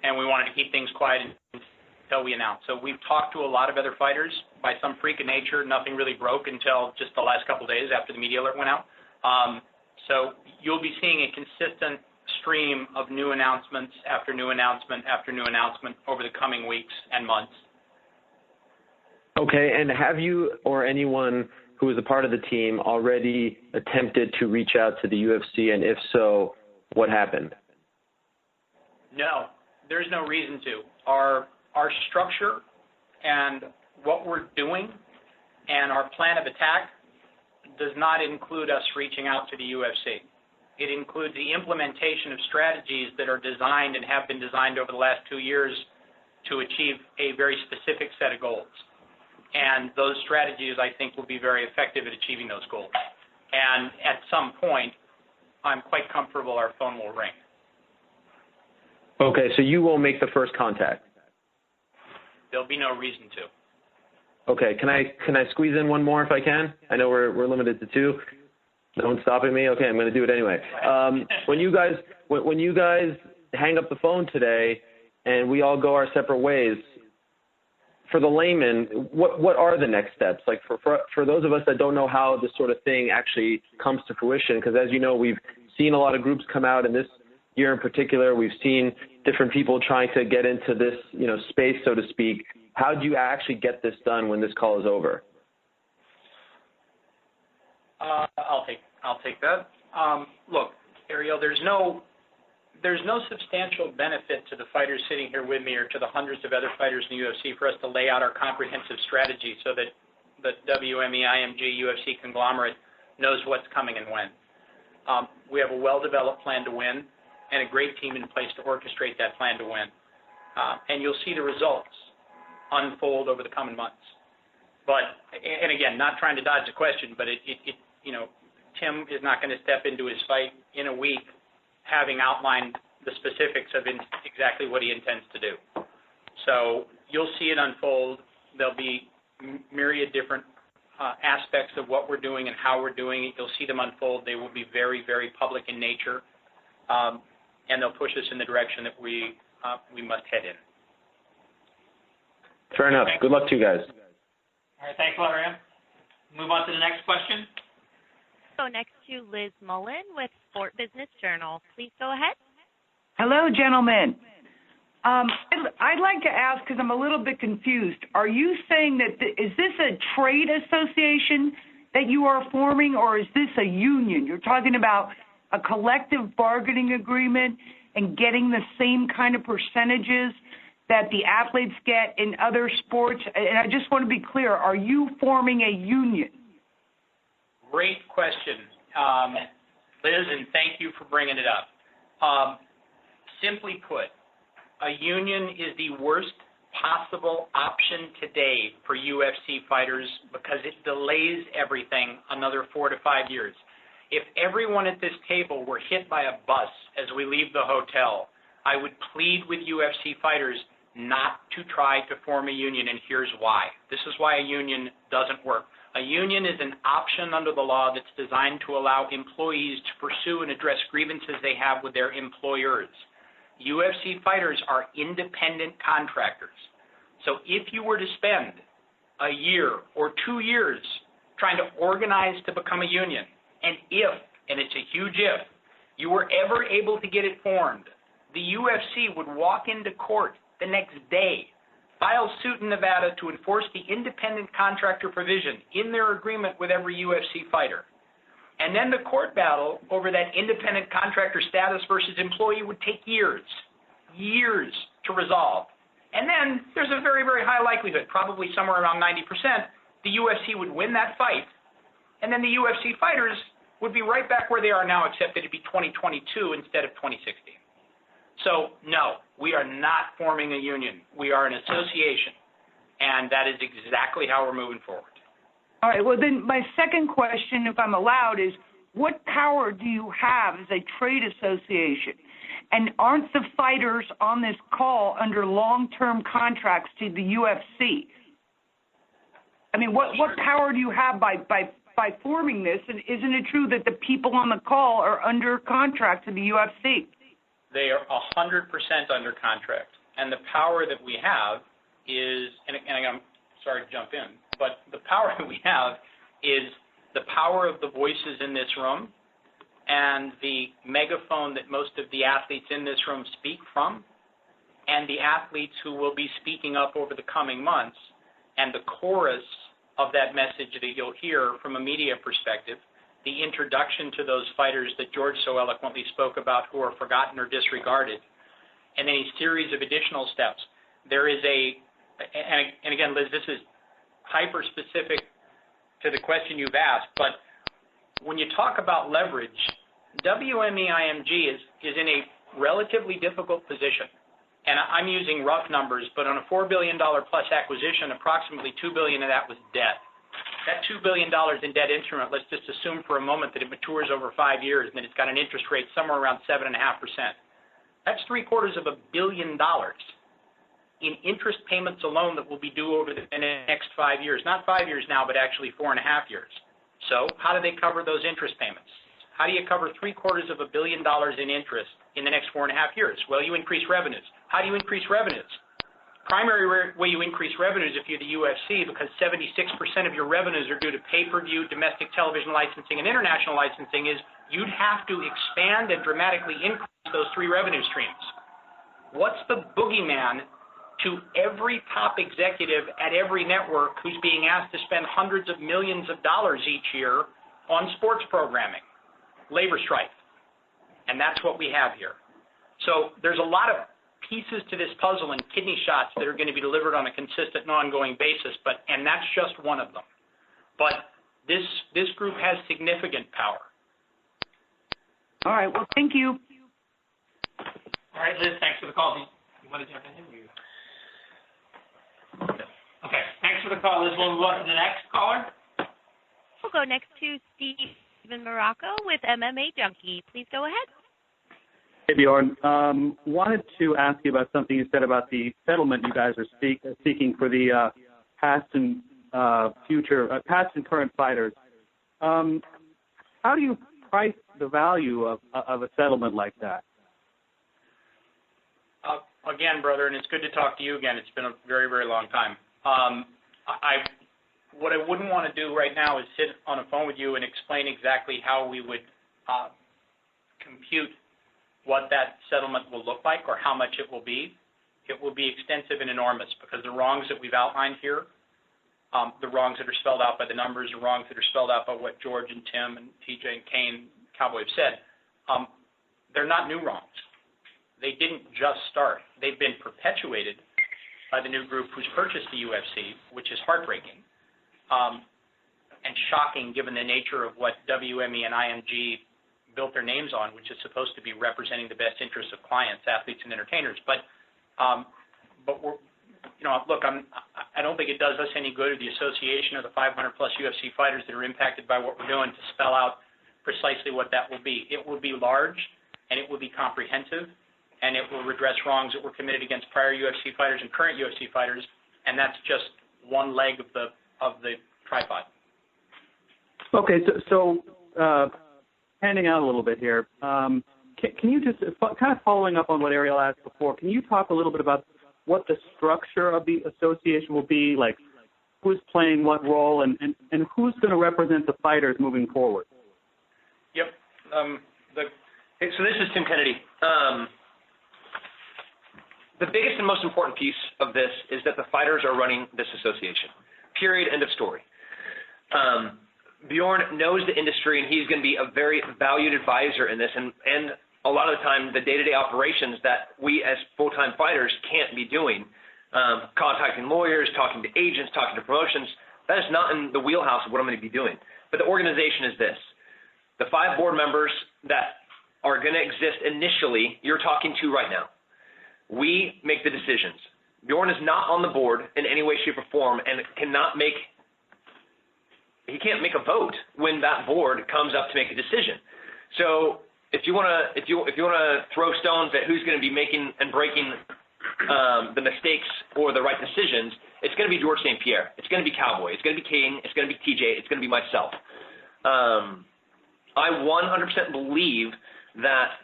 and we wanted to keep things quiet until we announced. So we've talked to a lot of other fighters. By some freak of nature, nothing really broke until just the last couple of days after the media alert went out. So you'll be seeing a consistent stream of new announcements after new announcement after new announcement over the coming weeks and months. Okay, and have you or anyone who is a part of the team already attempted to reach out to the UFC, and if so, what happened? No, there's no reason to. Our structure and what we're doing and our plan of attack does not include us reaching out to the UFC. It includes the implementation of strategies that are designed and have been designed over the last 2 years to achieve a very specific set of goals. And those strategies, I think, will be very effective at achieving those goals. And at some point, I'm quite comfortable our phone will ring. Okay, so you will make the first contact. There'll be no reason to. Okay, can I squeeze in one more if I can? I know we're limited to 2. No one's stopping me. Okay, I'm going to do it anyway. When you guys hang up the phone today and we all go our separate ways, for the layman, what are the next steps? Like for those of us that don't know how this sort of thing actually comes to fruition, because as you know, we've seen a lot of groups come out in this year in particular. We've seen different people trying to get into this, space, so to speak. How do you actually get this done when this call is over? I'll take that. Look, Ariel, there's no substantial benefit to the fighters sitting here with me or to the hundreds of other fighters in the UFC for us to lay out our comprehensive strategy so that the WME, IMG, UFC conglomerate knows what's coming and when. We have a well-developed plan to win and a great team in place to orchestrate that plan to win. And you'll see the results unfold over the coming months. But, and again, not trying to dodge the question, but Tim is not going to step into his fight in a week having outlined the specifics of exactly what he intends to do. So you'll see it unfold. There'll be myriad different aspects of what we're doing and how we're doing it. You'll see them unfold. They will be very, very public in nature, and they'll push us in the direction that we must head in. Fair enough. Good luck to you guys. All right, thanks a lot, Ram. Move on to the next question. So next to Liz Mullen with Sport Business Journal. Please go ahead. Hello, gentlemen. I'd like to ask, because I'm a little bit confused, are you saying that is this a trade association that you are forming, or is this a union? You're talking about a collective bargaining agreement and getting the same kind of percentages that the athletes get in other sports? And I just want to be clear, are you forming a union? Great question, Liz, and thank you for bringing it up. Simply put, a union is the worst possible option today for UFC fighters because it delays everything another 4 to 5 years. If everyone at this table were hit by a bus as we leave the hotel, I would plead with UFC fighters not to try to form a union, and here's why. This is why a union doesn't work. A union is an option under the law that's designed to allow employees to pursue and address grievances they have with their employers. UFC fighters are independent contractors. So if you were to spend a year or 2 years trying to organize to become a union, and if, and it's a huge if, you were ever able to get it formed, the UFC would walk into court the next day, file suit in Nevada to enforce the independent contractor provision in their agreement with every UFC fighter. And then the court battle over that independent contractor status versus employee would take years to resolve. And then there's a very, very high likelihood, probably somewhere around 90%, the UFC would win that fight. And then the UFC fighters would be right back where they are now, except it'd be 2022 instead of 2016. So, no, we are not forming a union. We are an association, and that is exactly how we're moving forward. All right, well, then my second question, if I'm allowed, is what power do you have as a trade association? And aren't the fighters on this call under long-term contracts to the UFC? I mean, what power do you have by forming this? And isn't it true that the people on the call are under contract to the UFC? They are 100% under contract. And the power that we have is, and I'm sorry to jump in, but the power that we have is the power of the voices in this room and the megaphone that most of the athletes in this room speak from, and the athletes who will be speaking up over the coming months, and the chorus of that message that you'll hear from a media perspective, the introduction to those fighters that George so eloquently spoke about who are forgotten or disregarded, and a series of additional steps. There is and again, Liz, this is hyper-specific to the question you've asked, but when you talk about leverage, WME-IMG is in a relatively difficult position. And I'm using rough numbers, but on a $4 billion plus acquisition, approximately $2 billion of that was debt. That $2 billion in debt instrument, let's just assume for a moment that it matures over 5 years and that it's got an interest rate somewhere around 7.5%. That's $750 million in interest payments alone that will be due over the next 5 years. Not 5 years now, but actually 4.5 years. So how do they cover those interest payments? How do you cover $750 million in interest in the next 4.5 years? Well, you increase revenues. How do you increase revenues? Primary way you increase revenues if you're the UFC, because 76% of your revenues are due to pay-per-view, domestic television licensing, and international licensing, is you'd have to expand and dramatically increase those three revenue streams. What's the boogeyman to every top executive at every network who's being asked to spend hundreds of millions of dollars each year on sports programming? Labor strife. And that's what we have here. So there's a lot of pieces to this puzzle and kidney shots that are going to be delivered on a consistent and ongoing basis, and that's just one of them. But this group has significant power. All right, well, thank you. All right, Liz, thanks for the call. You want to jump in? Okay, thanks for the call, Liz. We'll move on to the next caller. We'll go next to Steven Morocco with MMA Junkie. Please go ahead. Hey, Bjorn. Wanted to ask you about something you said about the settlement you guys are seeking for the past and current fighters. How do you price the value of a settlement like that? Again, brother, and it's good to talk to you again. It's been a very, very long time. What I wouldn't want to do right now is sit on a phone with you and explain exactly how we would compute what that settlement will look like or how much it will be. It will be extensive and enormous because the wrongs that we've outlined here, the wrongs that are spelled out by the numbers, the wrongs that are spelled out by what George and Tim and TJ and Cain, Cowboy have said, they're not new wrongs. They didn't just start. They've been perpetuated by the new group who's purchased the UFC, which is heartbreaking and shocking given the nature of what WME and IMG built their names on, which is supposed to be representing the best interests of clients, athletes, and entertainers. But look, I don't think it does us any good, or the association, or the 500-plus UFC fighters that are impacted by what we're doing, to spell out precisely what that will be. It will be large, and it will be comprehensive, and it will redress wrongs that were committed against prior UFC fighters and current UFC fighters, and that's just one leg of the tripod. Okay, so panning out a little bit here, can you just, kind of following up on what Ariel asked before, can you talk a little bit about what the structure of the association will be, like who's playing what role, and who's going to represent the fighters moving forward? Yep. So this is Tim Kennedy. The biggest and most important piece of this is that the fighters are running this association. Period. End of story. Bjorn knows the industry, and he's going to be a very valued advisor in this, and a lot of the time the day-to-day operations that we as full-time fighters can't be doing, contacting lawyers, talking to agents, talking to promotions, that is not in the wheelhouse of what I'm going to be doing. But the organization is this. The 5 board members that are going to exist initially, you're talking to right now. We make the decisions. Bjorn is not on the board in any way, shape, or form, and he can't make a vote when that board comes up to make a decision. So if you want to throw stones at who's going to be making and breaking the mistakes or the right decisions, it's going to be George St-Pierre. It's going to be Cowboy. It's going to be Cain. It's going to be TJ. It's going to be myself. I 100% believe that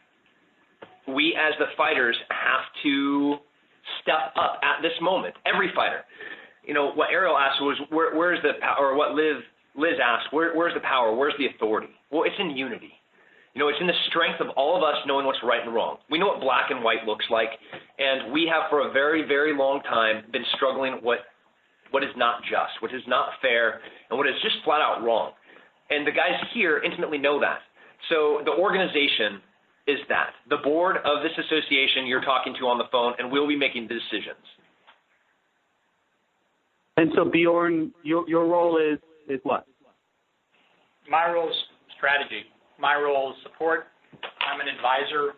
we as the fighters have to step up at this moment. Every fighter. What Ariel asked was, where's the power, or what Liz asked, where's the power, where's the authority? Well, it's in unity. It's in the strength of all of us knowing what's right and wrong. We know what black and white looks like, and we have for a very, very long time been struggling with what is not just, what is not fair, and what is just flat out wrong. And the guys here intimately know that. So the organization is that. The board of this association you're talking to on the phone, and we'll be making decisions. And so, Bjorn, your role is what? My role is strategy. My role is support. I'm an advisor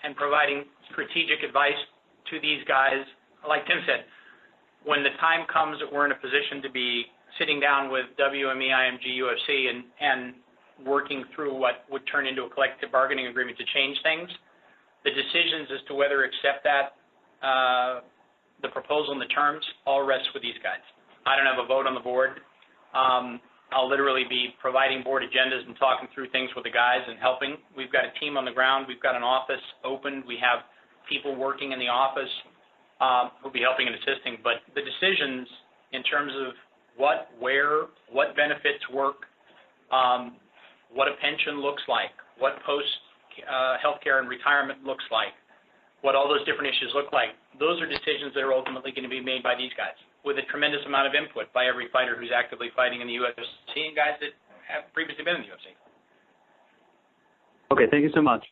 and providing strategic advice to these guys. Like Tim said, when the time comes that we're in a position to be sitting down with WME, IMG, UFC, and working through what would turn into a collective bargaining agreement to change things, the decisions as to whether to accept that, the proposal and the terms, all rests with these guys. I don't have a vote on the board. I'll literally be providing board agendas and talking through things with the guys and helping. We've got a team on the ground. We've got an office open. We have people working in the office who'll be helping and assisting. But the decisions in terms of what, where, what benefits work, what a pension looks like, what post-healthcare and retirement looks like, what all those different issues look like, those are decisions that are ultimately going to be made by these guys, with a tremendous amount of input by every fighter who's actively fighting in the UFC and guys that have previously been in the UFC. Okay, thank you so much.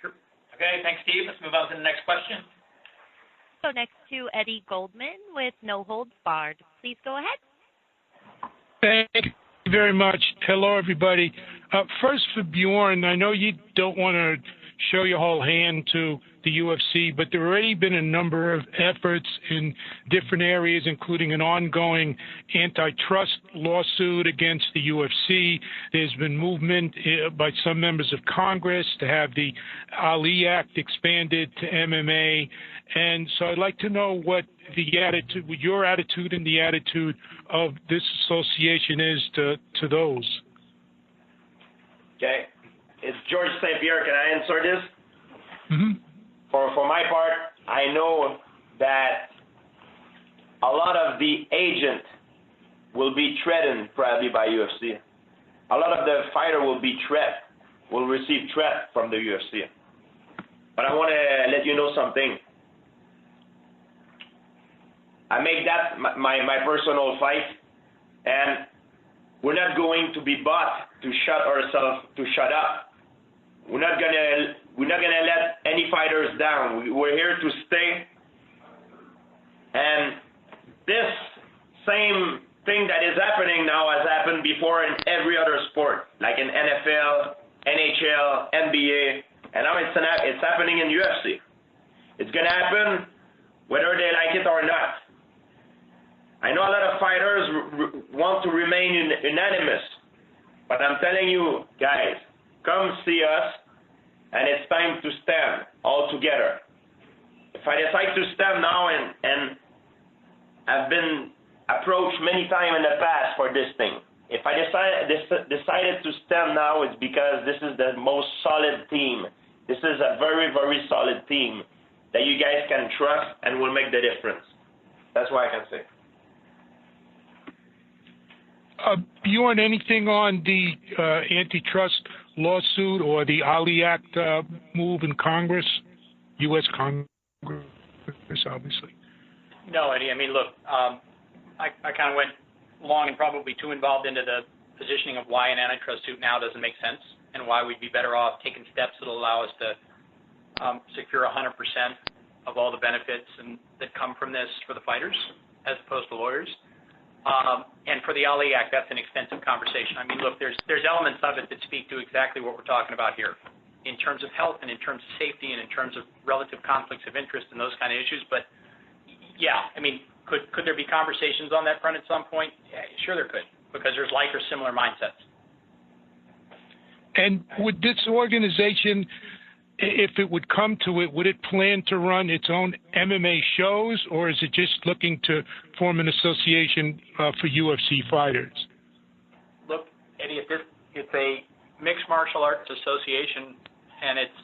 Sure. Okay, thanks, Steve. Let's move on to the next question. So next to Eddie Goldman with No Holds Barred. Please go ahead. Thank you very much. Hello, everybody. First for Bjorn, I know you don't want to show your whole hand to the UFC, but there have already been a number of efforts in different areas, including an ongoing antitrust lawsuit against the UFC. There's been movement by some members of Congress to have the Ali Act expanded to MMA. And so I'd like to know what your attitude and the attitude of this association is to those. Okay. It's George St-Pierre. Can I answer this? Mm-hmm. For my part, I know that a lot of the agent will be threatened probably by UFC. A lot of the fighter will receive threat from the UFC. But I want to let you know something. I make that my personal fight, and we're not going to be bought to shut up. We're not gonna let any fighters down. We're here to stay. And this same thing that is happening now has happened before in every other sport, like in NFL, NHL, NBA, and now it's happening in UFC. It's gonna happen whether they like it or not. I know a lot of fighters want to remain unanimous, but I'm telling you, guys, come see us, and it's time to stand all together. If I decide to stand now, and I've been approached many times in the past for this thing, if I decided to stand now, it's because this is the most solid team. This is a very, very solid team that you guys can trust and will make the difference. That's what I can say. Bjorn, anything on the antitrust lawsuit or the Ali Act move in Congress, U.S. Congress, obviously? No, Eddie. I mean, look, I kind of went long and probably too involved into the positioning of why an antitrust suit now doesn't make sense and why we'd be better off taking steps that will allow us to secure 100% of all the benefits that come from this for the fighters as opposed to lawyers. And for the Ali Act, that's an extensive conversation. I mean, look, there's elements of it that speak to exactly what we're talking about here in terms of health and in terms of safety and in terms of relative conflicts of interest and those kind of issues. But, yeah, I mean, could there be conversations on that front at some point? Yeah, sure there could, because there's like or similar mindsets. And would this organization, if it would come to it, would it plan to run its own MMA shows, or is it just looking to form an association for UFC fighters? Look, Eddie, it's a mixed martial arts association, and it's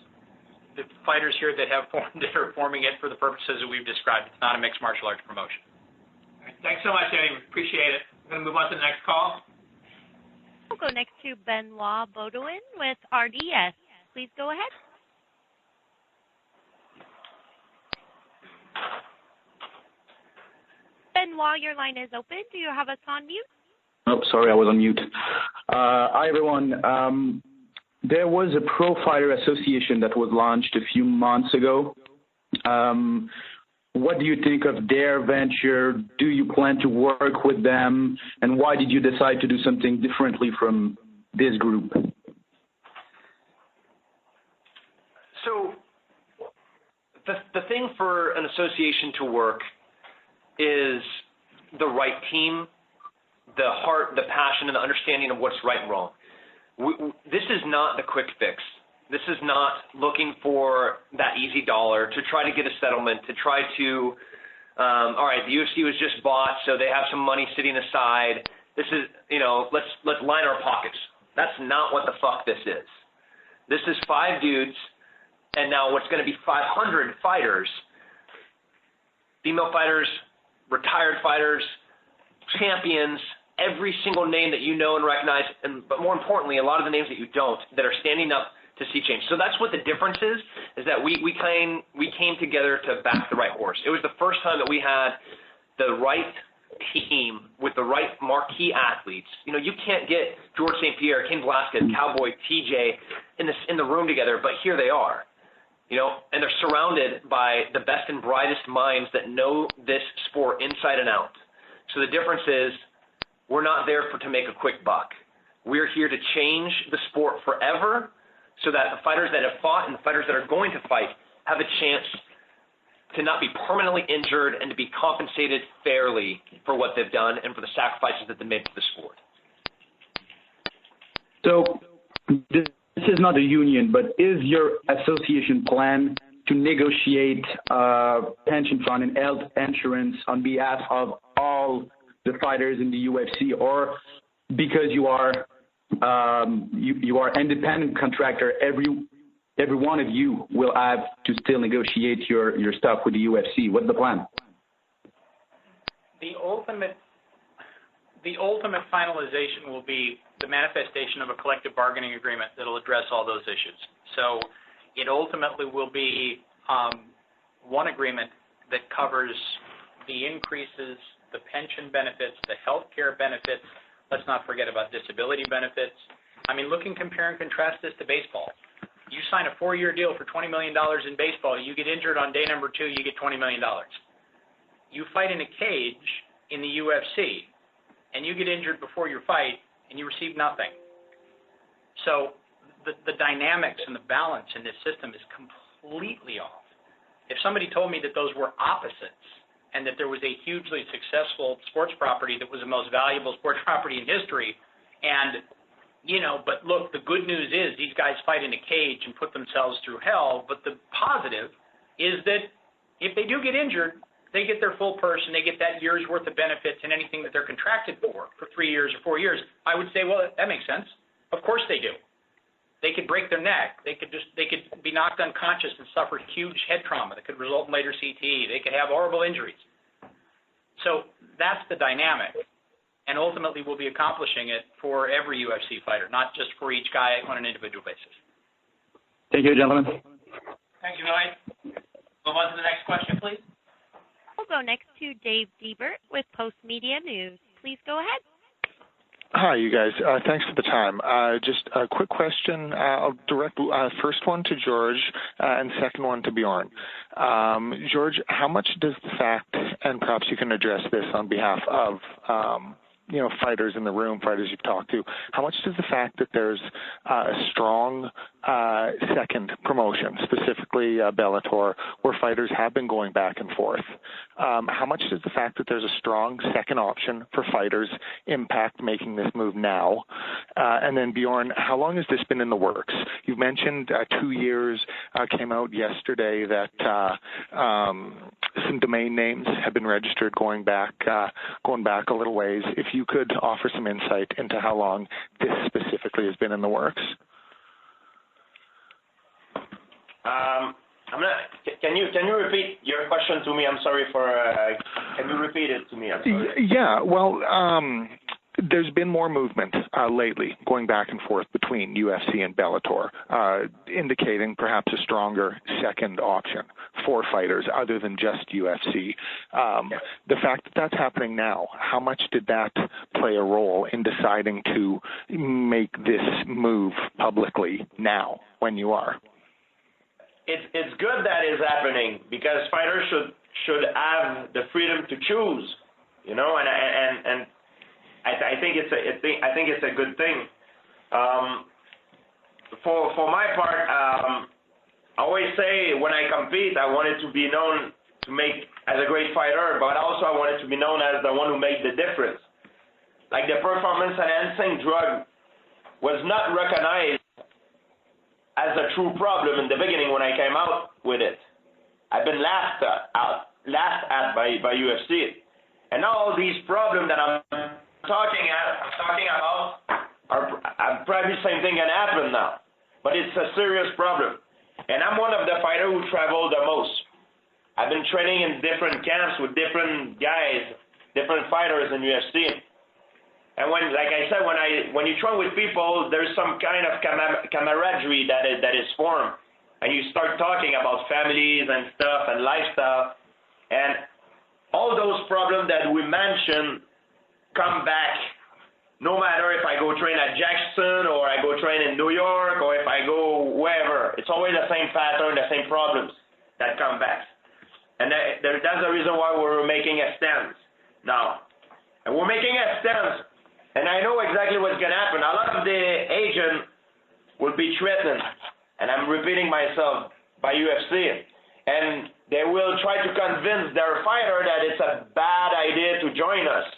the fighters here that have formed it are forming it for the purposes that we've described. It's not a mixed martial arts promotion. All right, thanks so much, Eddie. Appreciate it. We're going to move on to the next call. We'll go next to Benoit Baudouin with RDS. Please go ahead. Benoit, your line is open. Do you have us on mute? Oh, sorry, I was on mute. Hi, everyone. There was a Pro Fighter Association that was launched a few months ago. What do you think of their venture? Do you plan to work with them? And why did you decide to do something differently from this group? So the thing for an association to work is the right team, the heart, the passion, and the understanding of what's right and wrong. This is not the quick fix. This is not looking for that easy dollar to try to get a settlement, to try to, all right, the UFC was just bought, so they have some money sitting aside. This is, let's line our pockets. That's not what the fuck this is. This is 5 dudes, and now what's going to be 500 fighters, female fighters, retired fighters, champions, every single name that you know and recognize, but more importantly, a lot of the names that you don't, that are standing up to see change. So that's what the difference is that we came together to back the right horse. It was the first time that we had the right team with the right marquee athletes. You can't get George St-Pierre, Cain Velasquez, Cowboy, TJ in the room together, but here they are. And they're surrounded by the best and brightest minds that know this sport inside and out. So the difference is we're not there to make a quick buck. We're here to change the sport forever so that the fighters that have fought and the fighters that are going to fight have a chance to not be permanently injured and to be compensated fairly for what they've done and for the sacrifices that they made for the sport. So this is not a union, but is your association plan to negotiate pension fund and health insurance on behalf of all the fighters in the UFC, or because you are independent contractor, every one of you will have to still negotiate your stuff with the UFC? What's the plan? The ultimate finalization will be the manifestation of a collective bargaining agreement that will address all those issues. So it ultimately will be one agreement that covers the increases, the pension benefits, the health care benefits. Let's not forget about disability benefits. I mean, compare and contrast this to baseball. You sign a 4-year deal for $20 million in baseball. You get injured on day number 2, you get $20 million. You fight in a cage in the UFC, and you get injured before your fight, and you receive nothing. So the dynamics and the balance in this system is completely off. If somebody told me that those were opposites and that there was a hugely successful sports property that was the most valuable sports property in history, and, but look, the good news is these guys fight in a cage and put themselves through hell, but the positive is that if they do get injured, they get their full purse and they get that year's worth of benefits and anything that they're contracted for 3 years or 4 years. I would say, well, that makes sense. Of course they do. They could break their neck. They could be knocked unconscious and suffer huge head trauma that could result in later CTE. They could have horrible injuries. So that's the dynamic. And ultimately we'll be accomplishing it for every UFC fighter, not just for each guy on an individual basis. Thank you, gentlemen. Thank you, Lloyd. Move on to the next question, please. We'll go next to Dave Diebert with Post Media News. Please go ahead. Hi, you guys. Thanks for the time. Just a quick question. I'll direct first one to George and second one to Bjorn. George, how much does the fact, and perhaps you can address this on behalf of fighters in the room, fighters you've talked to, how much does the fact that there's a strong second promotion, specifically Bellator, where fighters have been going back and forth, how much does the fact that there's a strong second option for fighters impact making this move now? And then Bjorn, how long has this been in the works? You've mentioned 2 years, came out yesterday that some domain names have been registered going back a little ways. If you could offer some insight into how long this specifically has been in the works. Can you repeat your question to me? I'm sorry can you repeat it to me? I'm sorry. Yeah, well, there's been more movement lately going back and forth between UFC and Bellator, indicating perhaps a stronger second option for fighters other than just UFC. The fact that that's happening now, how much did that play a role in deciding to make this move publicly now when you are? It's good that is happening because fighters should have the freedom to choose, and I think it's a good thing. For my part, I always say when I compete, I wanted to be known as a great fighter, but also I wanted to be known as the one who made the difference. Like the performance-enhancing drug was not recognized as a true problem in the beginning when I came out with it. I've been laughed at by UFC, and now all these problems that I'm talking about are probably the same thing can happen now, but it's a serious problem. And I'm one of the fighters who travel the most. I've been training in different camps with different guys, different fighters in UFC. And like I said, when you train with people, there's some kind of camaraderie that is formed, and you start talking about families and stuff and lifestyle, and all those problems that we mentioned come back. No matter if I go train at Jackson or I go train in New York or if I go wherever, it's always the same pattern, the same problems that come back. And that's the reason why we're making a stance now. And we're making a stance, and I know exactly what's going to happen. A lot of the agents will be threatened, and I'm repeating myself, by UFC. And they will try to convince their fighter that it's a bad idea to join us.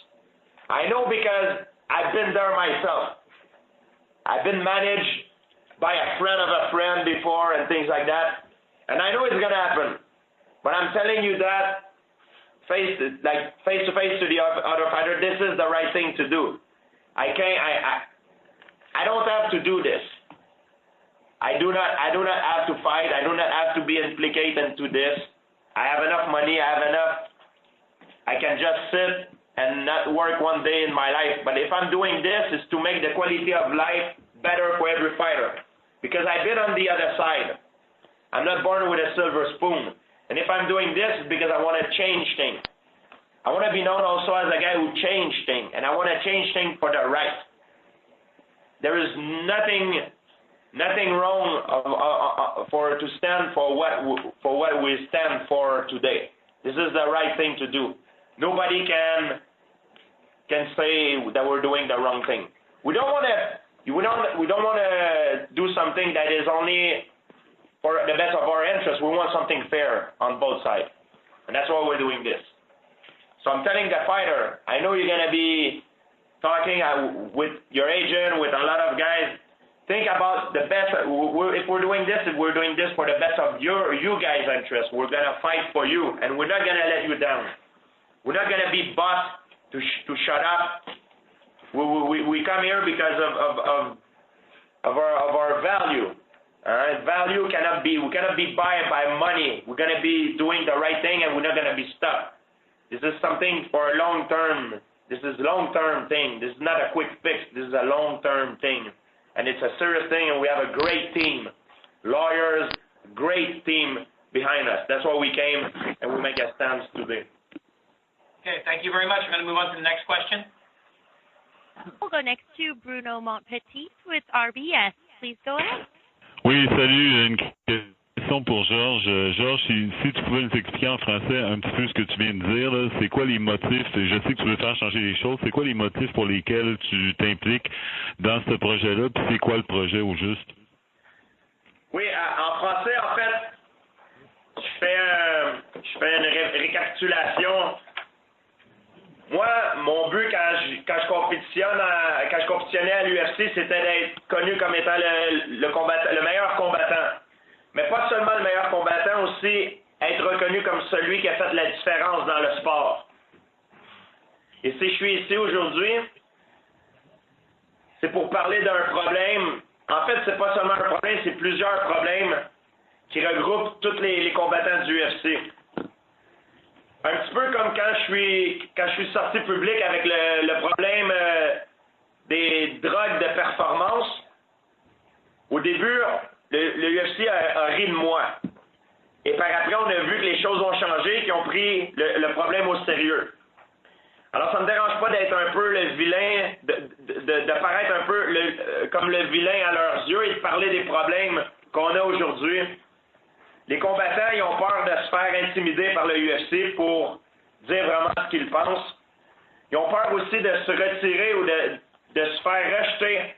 I know because I've been there myself. I've been managed by a friend of a friend before and things like that. And I know it's going to happen. But I'm telling you that face to face to the other fighter, this is the right thing to do. I don't have to do this. I do not have to fight. I do not have to be implicated into this. I have enough money. I can just sit and not work one day in my life. But if I'm doing this, it's to make the quality of life better for every fighter. Because I've been on the other side. I'm not born with a silver spoon. And if I'm doing this, it's because I want to change things. I want to be known also as a guy who changed things. And I want to change things for the right. There is nothing wrong to stand for what we stand for today. This is the right thing to do. Nobody can say that we're doing the wrong thing. We don't want to do something that is only for the best of our interests. We want something fair on both sides. And that's why we're doing this. So I'm telling the fighter, I know you're going to be talking with your agent, with a lot of guys. Think about the best. If we're doing this for the best of you guys' interests. We're going to fight for you, and we're not going to let you down. We're not going to be bossed to shut up. We come here because of our value. All right, value we cannot be bought by money. We're going to be doing the right thing, and we're not going to be stuck. This is something for a long term. This is long-term thing. This is not a quick fix. This is a long-term thing. And it's a serious thing, and we have a great team. Lawyers, great team behind us. That's why we came, and we make a stance today. Okay, thank you very much. I'm going to move on to the next question. We'll go next to Bruno Montpetit with RBS. Please go ahead. Oui, salut. Une question pour Georges. Georges, si tu pouvais nous expliquer en français un petit peu ce que tu viens de dire, là, c'est quoi les motifs, je sais que tu veux faire changer les choses, c'est quoi les motifs pour lesquels tu t'impliques dans ce projet-là, puis c'est quoi le projet au juste? Oui, en français, en fait, je fais une récapitulation. Moi, mon but quand je compétitionnais à l'UFC, c'était d'être connu comme étant le meilleur combattant. Mais pas seulement le meilleur combattant, aussi être reconnu comme celui qui a fait la différence dans le sport. Et si je suis ici aujourd'hui, c'est pour parler d'un problème. En fait, c'est pas seulement un problème, c'est plusieurs problèmes qui regroupent tous les combattants du UFC. Un petit peu comme quand je suis sorti public avec le problème des drogues de performance. Au début, le UFC a ri de moi. Et par après, on a vu que les choses ont changé, qu'ils ont pris le problème au sérieux. Alors, ça ne me dérange pas d'être un peu le vilain, de paraître un peu comme le vilain à leurs yeux et de parler des problèmes qu'on a aujourd'hui. Les combattants, ils ont peur de se faire intimider par le UFC pour dire vraiment ce qu'ils pensent. Ils ont peur aussi de se retirer ou de se faire rejeter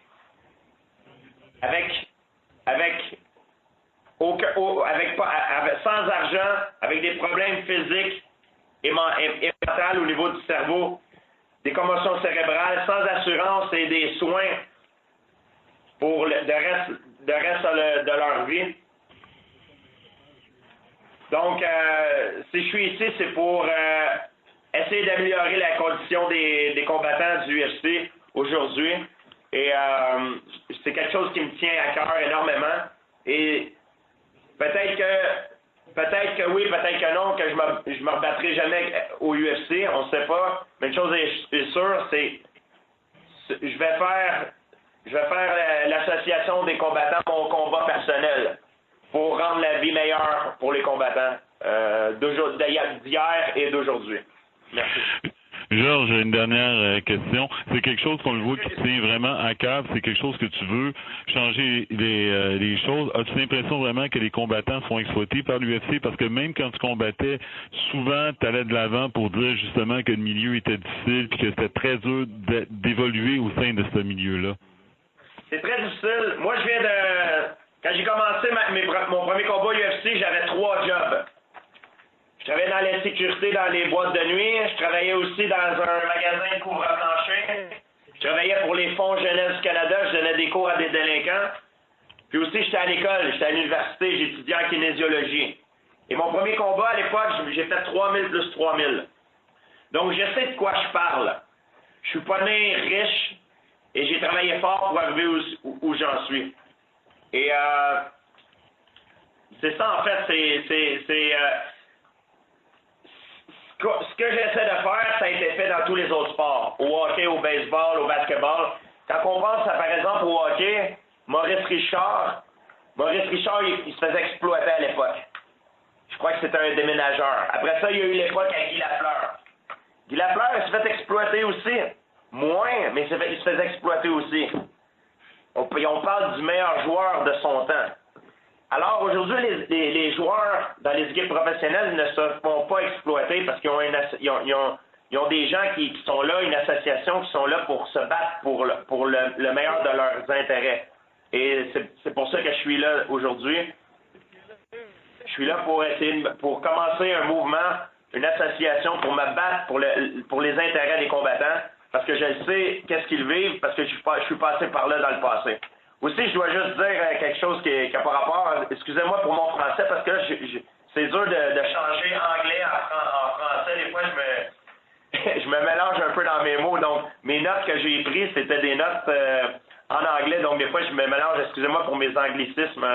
sans argent, avec des problèmes physiques et mentaux au niveau du cerveau, des commotions cérébrales, sans assurance et des soins pour le reste de leur vie. Donc, si je suis ici, c'est pour essayer d'améliorer la condition des combattants du UFC aujourd'hui. Et c'est quelque chose qui me tient à cœur énormément. Et peut-être que oui, peut-être que non, que je me rebattrai jamais au UFC, on ne sait pas. Mais une chose est sûre, c'est je vais faire l'association des combattants mon combat personnel pour rendre la vie meilleure pour les combattants d'hier et d'aujourd'hui. Merci. Georges, une dernière question. C'est quelque chose qu'on le voit qui tient vraiment à cœur, c'est quelque chose que tu veux changer les choses. As-tu l'impression vraiment que les combattants sont exploités par l'UFC? Parce que même quand tu combattais, souvent tu allais de l'avant pour dire justement que le milieu était difficile et que c'était très dur d'évoluer au sein de ce milieu-là. C'est très difficile. Moi, quand j'ai commencé mon premier combat UFC, j'avais 3 jobs. Je travaillais dans l'insécurité dans les boîtes de nuit. Je travaillais aussi dans un magasin de couvre-plancher. Je travaillais pour les fonds jeunesse du Canada. Je donnais des cours à des délinquants. Puis aussi, j'étais à l'école. J'étais à l'université. J'étudiais en kinésiologie. Et mon premier combat, à l'époque, j'ai fait 3000 plus 3000. Donc, je sais de quoi je parle. Je suis pas né riche et j'ai travaillé fort pour arriver où j'en suis. Et c'est ça, en fait, ce que j'essaie de faire, ça a été fait dans tous les autres sports. Au hockey, au baseball, au basketball. Quand on pense, par exemple, au hockey, Maurice Richard, il se faisait exploiter à l'époque. Je crois que c'était un déménageur. Après ça, il y a eu l'époque à Guy Lafleur. Guy Lafleur, il se fait exploiter aussi. Moins, mais il se faisait exploiter aussi. On parle du meilleur joueur de son temps. Alors aujourd'hui, les joueurs dans les équipes professionnelles ne se font pas exploiter parce qu'ils ont des gens qui sont là, une association qui sont là pour se battre pour le meilleur de leurs intérêts. Et c'est pour ça que je suis là aujourd'hui. Je suis là pour essayer pour commencer un mouvement, une association pour me battre pour les intérêts des combattants, parce que je sais qu'est-ce qu'ils vivent, parce que je suis passé par là dans le passé. Aussi, je dois juste dire quelque chose qui n'a pas rapport. Excusez-moi pour mon français, parce que c'est dur de changer anglais en français. Des fois, je me mélange un peu dans mes mots. Donc, mes notes que j'ai prises, c'était des notes en anglais. Donc, des fois, je me mélange. Excusez-moi pour mes anglicismes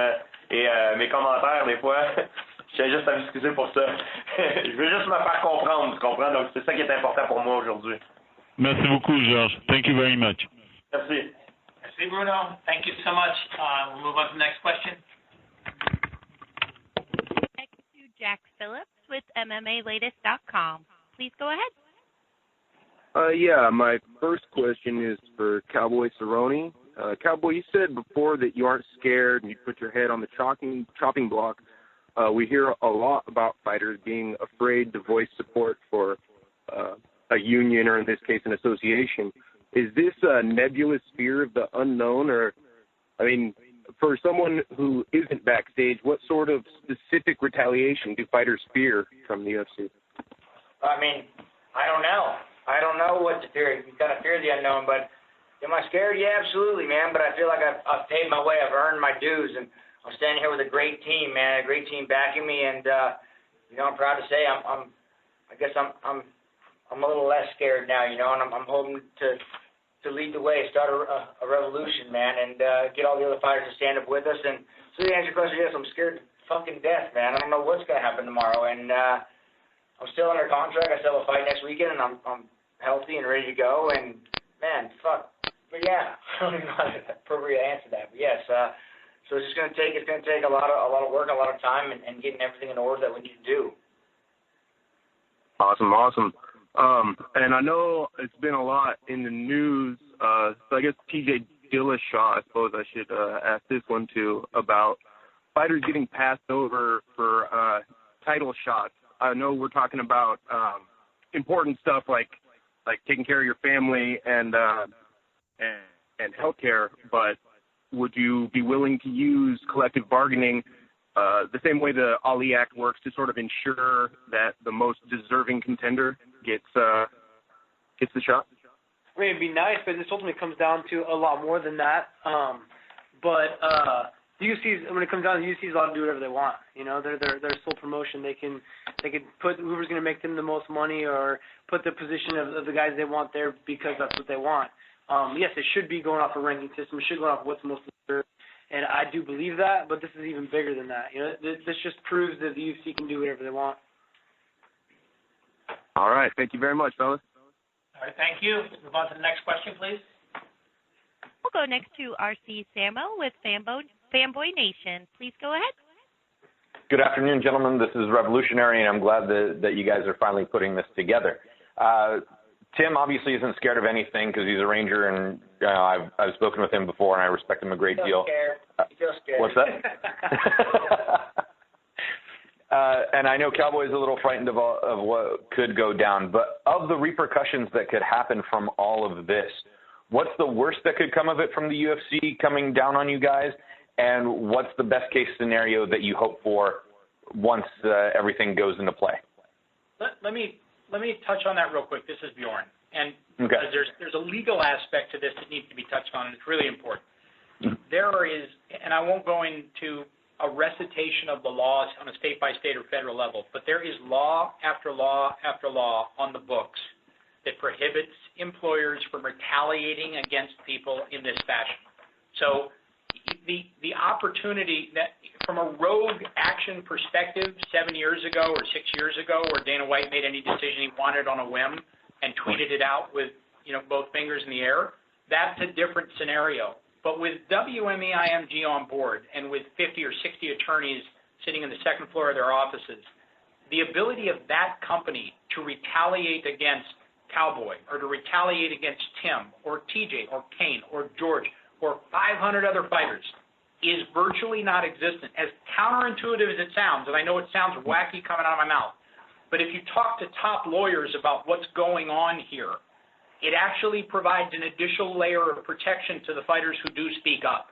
et mes commentaires, des fois. Je tiens juste à m'excuser pour ça. Je veux juste me faire comprendre, tu comprends? Donc, c'est ça qui est important pour moi aujourd'hui. Merci beaucoup, Georges. Thank you very much. Merci. Merci, Bruno. Thank you so much. We'll move on to the next question. Next to Jack Phillips with MMALatest.com. Please go ahead. Yeah, my first question is for Cowboy Cerrone. Cowboy, you said before that you aren't scared and you put your head on the chopping block. We hear a lot about fighters being afraid to voice support for a union, or in this case, an association. Is this a nebulous fear of the unknown, or, I mean, for someone who isn't backstage, what sort of specific retaliation do fighters fear from the UFC? I mean, I don't know. I don't know what to fear. You kind of fear the unknown, but am I scared? Yeah, absolutely, man. But I feel like I've paid my way. I've earned my dues, and I'm standing here with a great team, man. A great team backing me, and I'm proud to say I'm a little less scared now, and I'm hoping to lead the way, start a revolution, man, and get all the other fighters to stand up with us. And so the answer to your question is, yes, I'm scared to fucking death, man. I don't know what's gonna happen tomorrow, and I'm still under contract. I still have a fight next weekend, and I'm healthy and ready to go. And man, fuck. But yeah, I don't even know how to appropriately answer that. But yes, so it's gonna take a lot of work, a lot of time, and getting everything in order that we need to do. Awesome. And I know it's been a lot in the news, so I guess TJ Dillashaw, I suppose I should ask this one too, about fighters getting passed over for title shots. I know we're talking about important stuff like taking care of your family and healthcare, but would you be willing to use collective bargaining the same way the Ali Act works to sort of ensure that the most deserving contender gets the shot? I mean, it'd be nice, but this ultimately comes down to a lot more than that. But the UFC's, when it comes down to the UFC's allowed to do whatever they want. They're sole promotion. They can put whoever's going to make them the most money, or put the position of the guys they want there because that's what they want. Yes, it should be going off a ranking system. It should go off what's most deserved. And I do believe that, but this is even bigger than that. This just proves that the UFC can do whatever they want. All right. Thank you very much, fellas. All right, thank you. Move on to the next question, please. We'll go next to R.C. Samo with Fanboy Nation. Please go ahead. Good afternoon, gentlemen. This is revolutionary, and I'm glad that you guys are finally putting this together. Tim obviously isn't scared of anything because he's a Ranger, and I've spoken with him before, and I respect him a great deal. You feel scared. What's that? And I know Cowboy's a little frightened of what could go down, but of the repercussions that could happen from all of this, what's the worst that could come of it from the UFC coming down on you guys, and what's the best case scenario that you hope for once everything goes into play? Let me touch on that real quick. This is Bjorn, and okay. There's a legal aspect to this that needs to be touched on, and it's really important. There is, and I won't go into a recitation of the laws on a state-by-state or federal level, but there is law after law after law on the books that prohibits employers from retaliating against people in this fashion. So the opportunity that, from a rogue action perspective, 7 years ago or 6 years ago, where Dana White made any decision he wanted on a whim and tweeted it out with both fingers in the air, that's a different scenario. But with WMEIMG on board and with 50 or 60 attorneys sitting in the second floor of their offices, the ability of that company to retaliate against Cowboy or to retaliate against Tim or TJ or Cain or George or 500 other fighters is virtually not existent. As counterintuitive as it sounds, and I know it sounds wacky coming out of my mouth, but if you talk to top lawyers about what's going on here, it actually provides an additional layer of protection to the fighters who do speak up.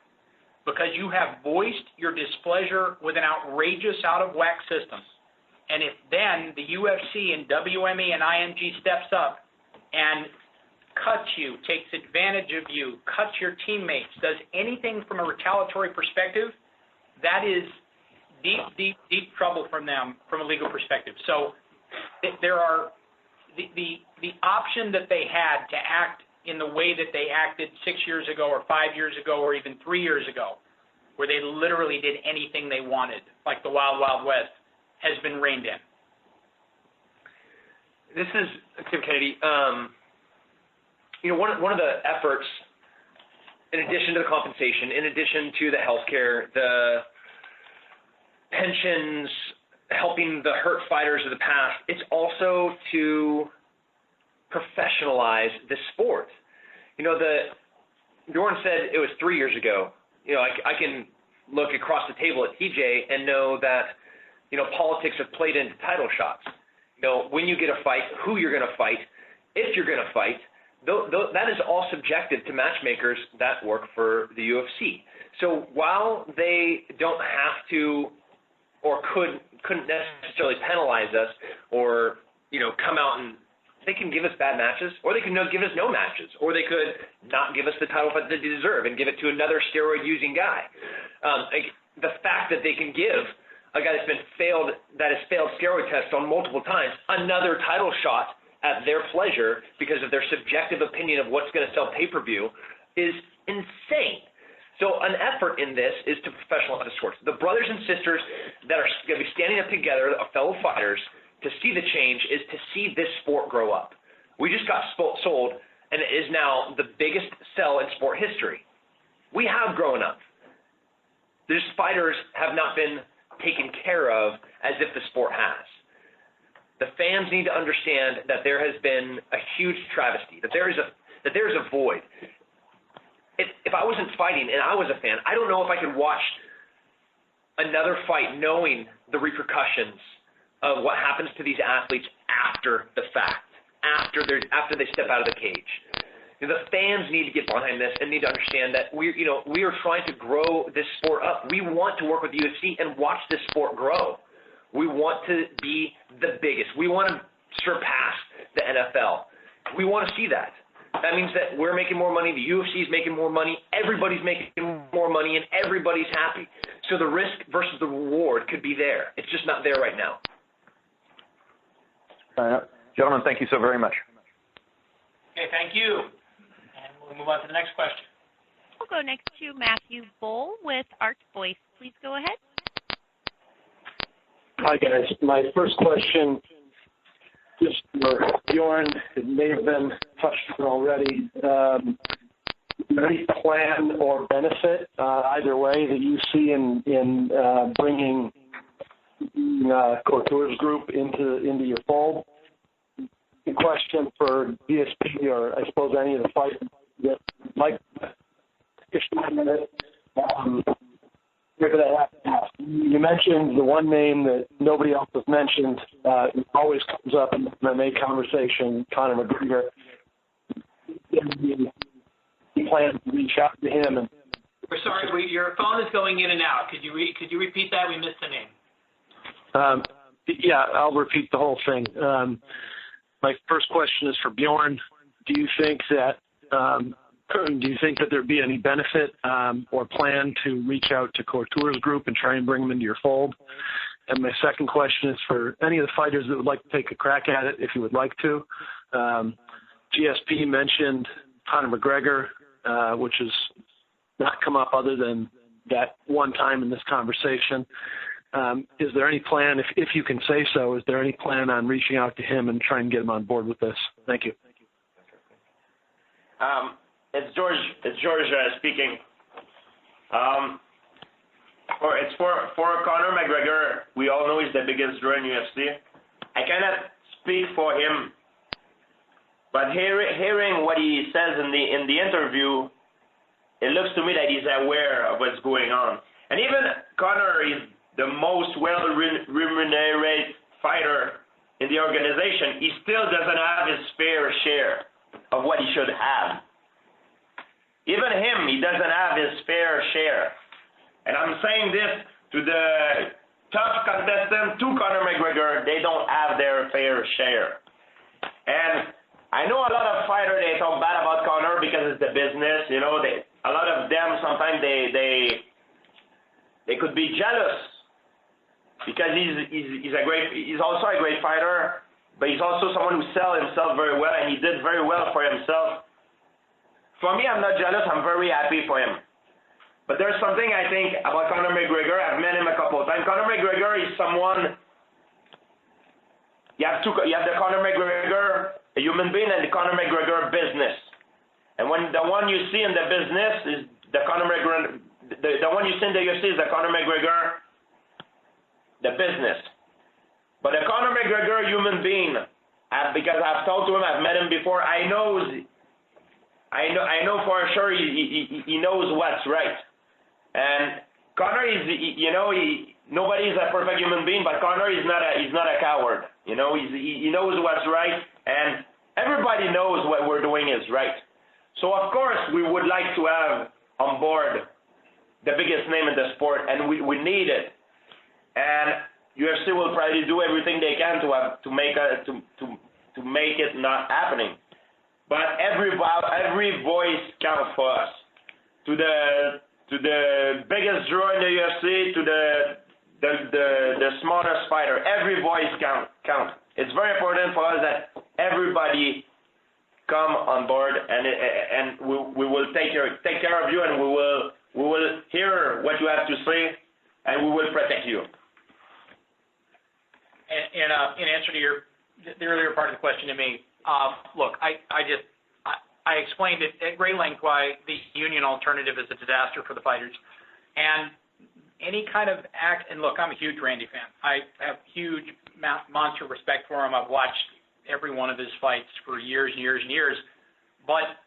because you have voiced your displeasure with an outrageous out-of-whack system. And if then the UFC and WME and IMG steps up and cuts you, takes advantage of you, cuts your teammates, does anything from a retaliatory perspective, that is deep, deep, deep trouble from them from a legal perspective. So there are the option that they had to act in the way that they acted 6 years ago or 5 years ago or even 3 years ago, where they literally did anything they wanted, like the Wild Wild West, has been reined in. This is Tim Kennedy. One of the efforts, in addition to the compensation, in addition to the healthcare, the pensions, helping the hurt fighters of the past, it's also to professionalize the sport. Bjorn said it was 3 years ago. I can look across the table at TJ and know that, politics have played into title shots. When you get a fight, who you're going to fight, if you're going to fight, that is all subjective to matchmakers that work for the UFC. So while they don't have to or couldn't necessarily penalize us or, come out and they can give us bad matches, or they can give us no matches, or they could not give us the title fight that they deserve and give it to another steroid-using guy. The fact that they can give a guy that has failed steroid tests on multiple times another title shot at their pleasure because of their subjective opinion of what's going to sell pay-per-view is insane. So an effort in this is to professionalize the sport. The brothers and sisters that are going to be standing up together, fellow fighters, to see the change is to see this sport grow up. We just got sold, and it is now the biggest sell in sport history. We have grown up. These fighters have not been taken care of as if the sport has. The fans need to understand that there has been a huge travesty, that there is a void. If I wasn't fighting and I was a fan, I don't know if I could watch another fight knowing the repercussions of what happens to these athletes after the fact, after they step out of the cage. The fans need to get behind this and need to understand that we are trying to grow this sport up. We want to work with the UFC and watch this sport grow. We want to be the biggest. We want to surpass the NFL. We want to see that. That means that we're making more money, the UFC is making more money, everybody's making more money, and everybody's happy. So the risk versus the reward could be there. It's just not there right now. Gentlemen, thank you so very much. Okay, thank you. And we'll move on to the next question. We'll go next to Matthew Bull with Art Voice. Please go ahead. Hi, guys. My first question, just for Bjorn, it may have been touched on already. Any plan or benefit, either way, that you see in bringing Couture's group into your fold? The question for GSP, or I suppose any of the fighters that like you mentioned the one name that nobody else has mentioned. It always comes up in the MMA conversation, Conor McGregor. He plans to reach out to him. And we're sorry, your phone is going in and out. Could you repeat that? We missed the name. Yeah, I'll repeat the whole thing. My first question is for Bjorn. Do you think that there'd be any benefit or plan to reach out to Couture's group and try and bring them into your fold? And my second question is for any of the fighters that would like to take a crack at it, if you would like to. GSP mentioned Conor McGregor, which has not come up other than that one time in this conversation. Is there any plan, if you can say so, is there any plan on reaching out to him and trying to get him on board with this? Thank you. It's George speaking. For Conor McGregor, we all know he's the biggest draw in UFC. I cannot speak for him, but hearing what he says in the interview, it looks to me that he's aware of what's going on. And even Conor is the most well-remunerated fighter in the organization. He still doesn't have his fair share of what he should have. Even him, he doesn't have his fair share And I'm saying this to the tough contestants, to Conor McGregor, they don't have their fair share. And I know a lot of fighters, they talk bad about Conor because it's the business, you know, a lot of them sometimes they could be jealous because he's also a great fighter, but he's also someone who sells himself very well, and he did very well for himself. For me, I'm not jealous. I'm very happy for him. But there's something I think about Conor McGregor. I've met him a couple of times. Conor McGregor is someone. You have the Conor McGregor, a human being, and the Conor McGregor business. And when the one you see in the business is the Conor McGregor, the one you see in the UFC is the Conor McGregor, the business. But the Conor McGregor human being, because I've talked to him, I've met him before, I know for sure he knows what's right. And Conor is, nobody's a perfect human being, but Conor is not a coward. You know, he knows what's right, and everybody knows what we're doing is right. So of course we would like to have on board the biggest name in the sport, and we need it. And UFC will probably do everything they can to make it not happening. But every voice counts for us. To the biggest draw in the UFC, to the smartest fighter, every voice counts. It's very important for us that everybody come on board, and we will take care of you, and we will hear what you have to say, and we will protect you. In answer to the earlier part of the question to me, look, I explained it at great length why the union alternative is a disaster for the fighters, and any kind of act. And look, I'm a huge Randy fan. I have huge monster respect for him. I've watched every one of his fights for years and years and years. But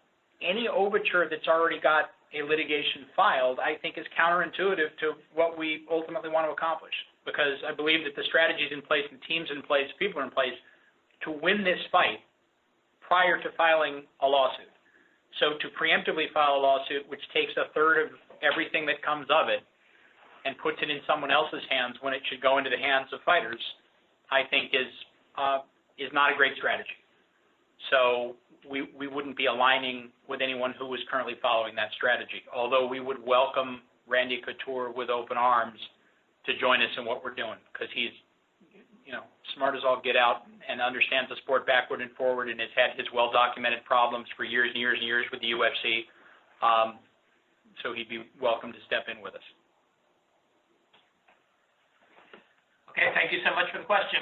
any overture that's already got a litigation filed, I think, is counterintuitive to what we ultimately want to accomplish. Because I believe that the strategy's in place, the team's in place, people are in place to win this fight prior to filing a lawsuit. So to preemptively file a lawsuit, which takes a third of everything that comes of it and puts it in someone else's hands when it should go into the hands of fighters, I think is not a great strategy. So we wouldn't be aligning with anyone who is currently following that strategy, although we would welcome Randy Couture with open arms to join us in what we're doing, because he's smart as all get out and understands the sport backward and forward, and has had his well-documented problems for years and years and years with the UFC. So he'd be welcome to step in with us. Okay, thank you so much for the question.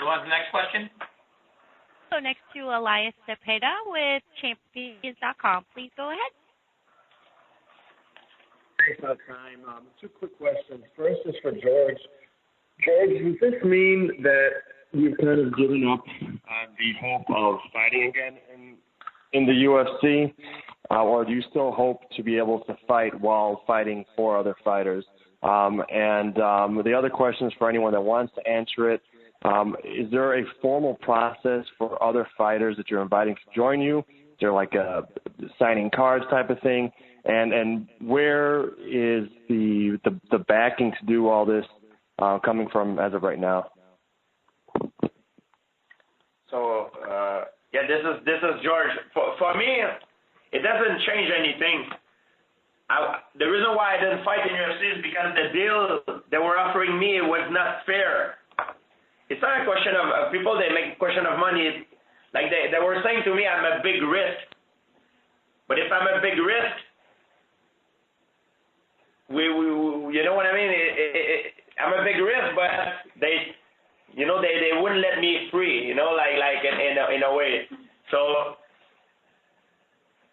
Move on to the next question. So next to Elias Cepeda with Champions.com. Please go ahead. Thanks for the time. Two quick questions. First is for George. George, does this mean that you've kind of given up the hope of fighting again in the UFC, or do you still hope to be able to fight while fighting for other fighters? And the other question is for anyone that wants to answer it. Is there a formal process for other fighters that you're inviting to join you? Is there like a signing cards type of thing? And where is the backing to do all this coming from as of right now? So this is George. For me, it doesn't change anything. The reason why I didn't fight in UFC is because the deal they were offering me was not fair. It's not a question of people. They make a question of money. Like they were saying to me, I'm a big risk. But if I'm a big risk, you know what I mean? I'm a big risk, but they wouldn't let me free, like in a way. So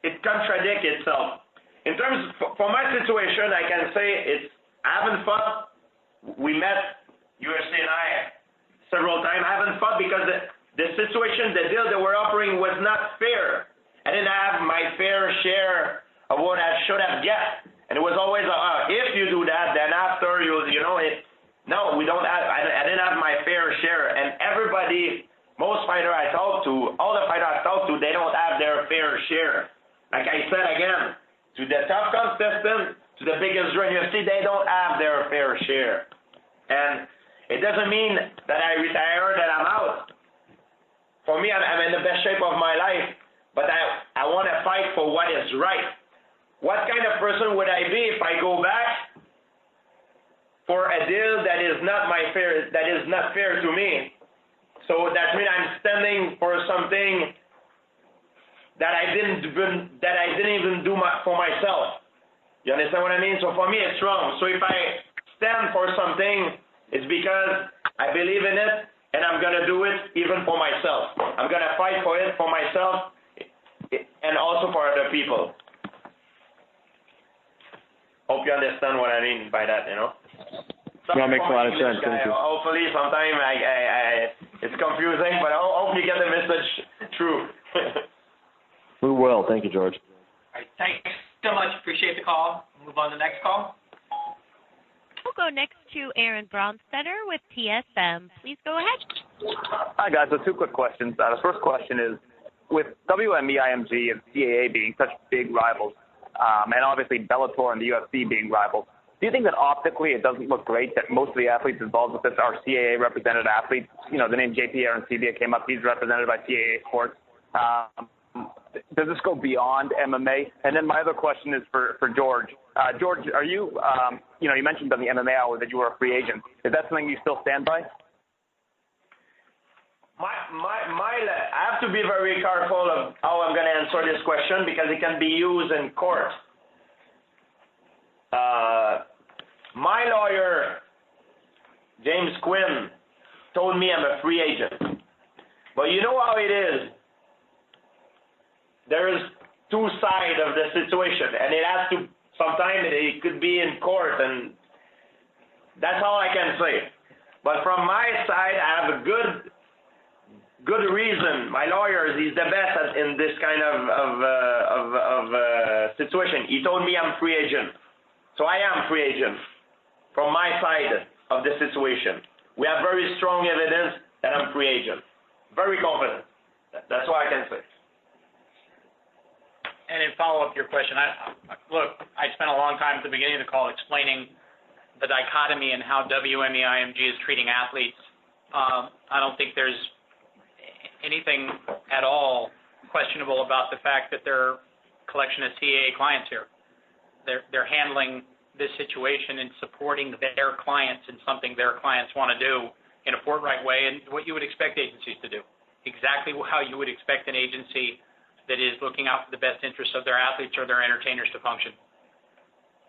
it contradicts itself. In terms for my situation, I can say I haven't fought. We met UFC and I several times. I haven't fought because the situation, the deal they were offering was not fair. I didn't have my fair share of what I should have got. And it was always, if you do that, then after no, we don't have, I didn't have my fair share. And everybody, most fighters I talk to, all the fighters I talk to, they don't have their fair share. Like I said again, to the top contestant, to to the biggest draw in UFC, they don't have their fair share. And it doesn't mean that I retire, that I'm out. For me, I'm in the best shape of my life, but I want to fight for what is right. What kind of person would I be if I go back for a deal that is not fair to me? So that means I'm standing for something that I didn't even do for myself. You understand what I mean? So for me, it's wrong. So if I stand for something, it's because I believe in it, and I'm going to do it even for myself. I'm going to fight for it for myself and also for other people. Hope you understand what I mean by that, you know? That makes a lot of sense. Thank you. Hopefully sometimes it's confusing, but I hope you get the message true. We will. Thank you, George. All right, thanks so much. Appreciate the call. Move on to the next call. We'll go next to Aaron Bronstetter with TSM. Please go ahead. Hi, guys. So 2 quick questions. The first question is, with WME, IMG, and CAA being such big rivals, and obviously Bellator and the UFC being rivals, do you think that optically it doesn't look great that most of the athletes involved with this are CAA-represented athletes? You know, the name JP Arancibia came up. He's represented by CAA Sports. Does this go beyond MMA? And then my other question is for George. George, are you, you mentioned on the MMA hour that you were a free agent. Is that something you still stand by? I have to be very careful of how I'm going to answer this question because it can be used in court. My lawyer, James Quinn, told me I'm a free agent. But you know how it is. There is 2 sides of the situation, and it has to, sometimes it could be in court, and that's all I can say. But from my side, I have a good reason. My lawyer, he's the best in this kind of situation. He told me I'm free agent. So I am free agent from my side of the situation. We have very strong evidence that I'm free agent. Very confident. That's all I can say. And in follow-up to your question, I spent a long time at the beginning of the call explaining the dichotomy in how WME IMG is treating athletes. I don't think there's anything at all questionable about the fact that there are a collection of CAA clients here. They're handling this situation and supporting their clients in something their clients want to do in a forthright way, and what you would expect agencies to do. Exactly how you would expect an agency that is looking out for the best interests of their athletes or their entertainers to function,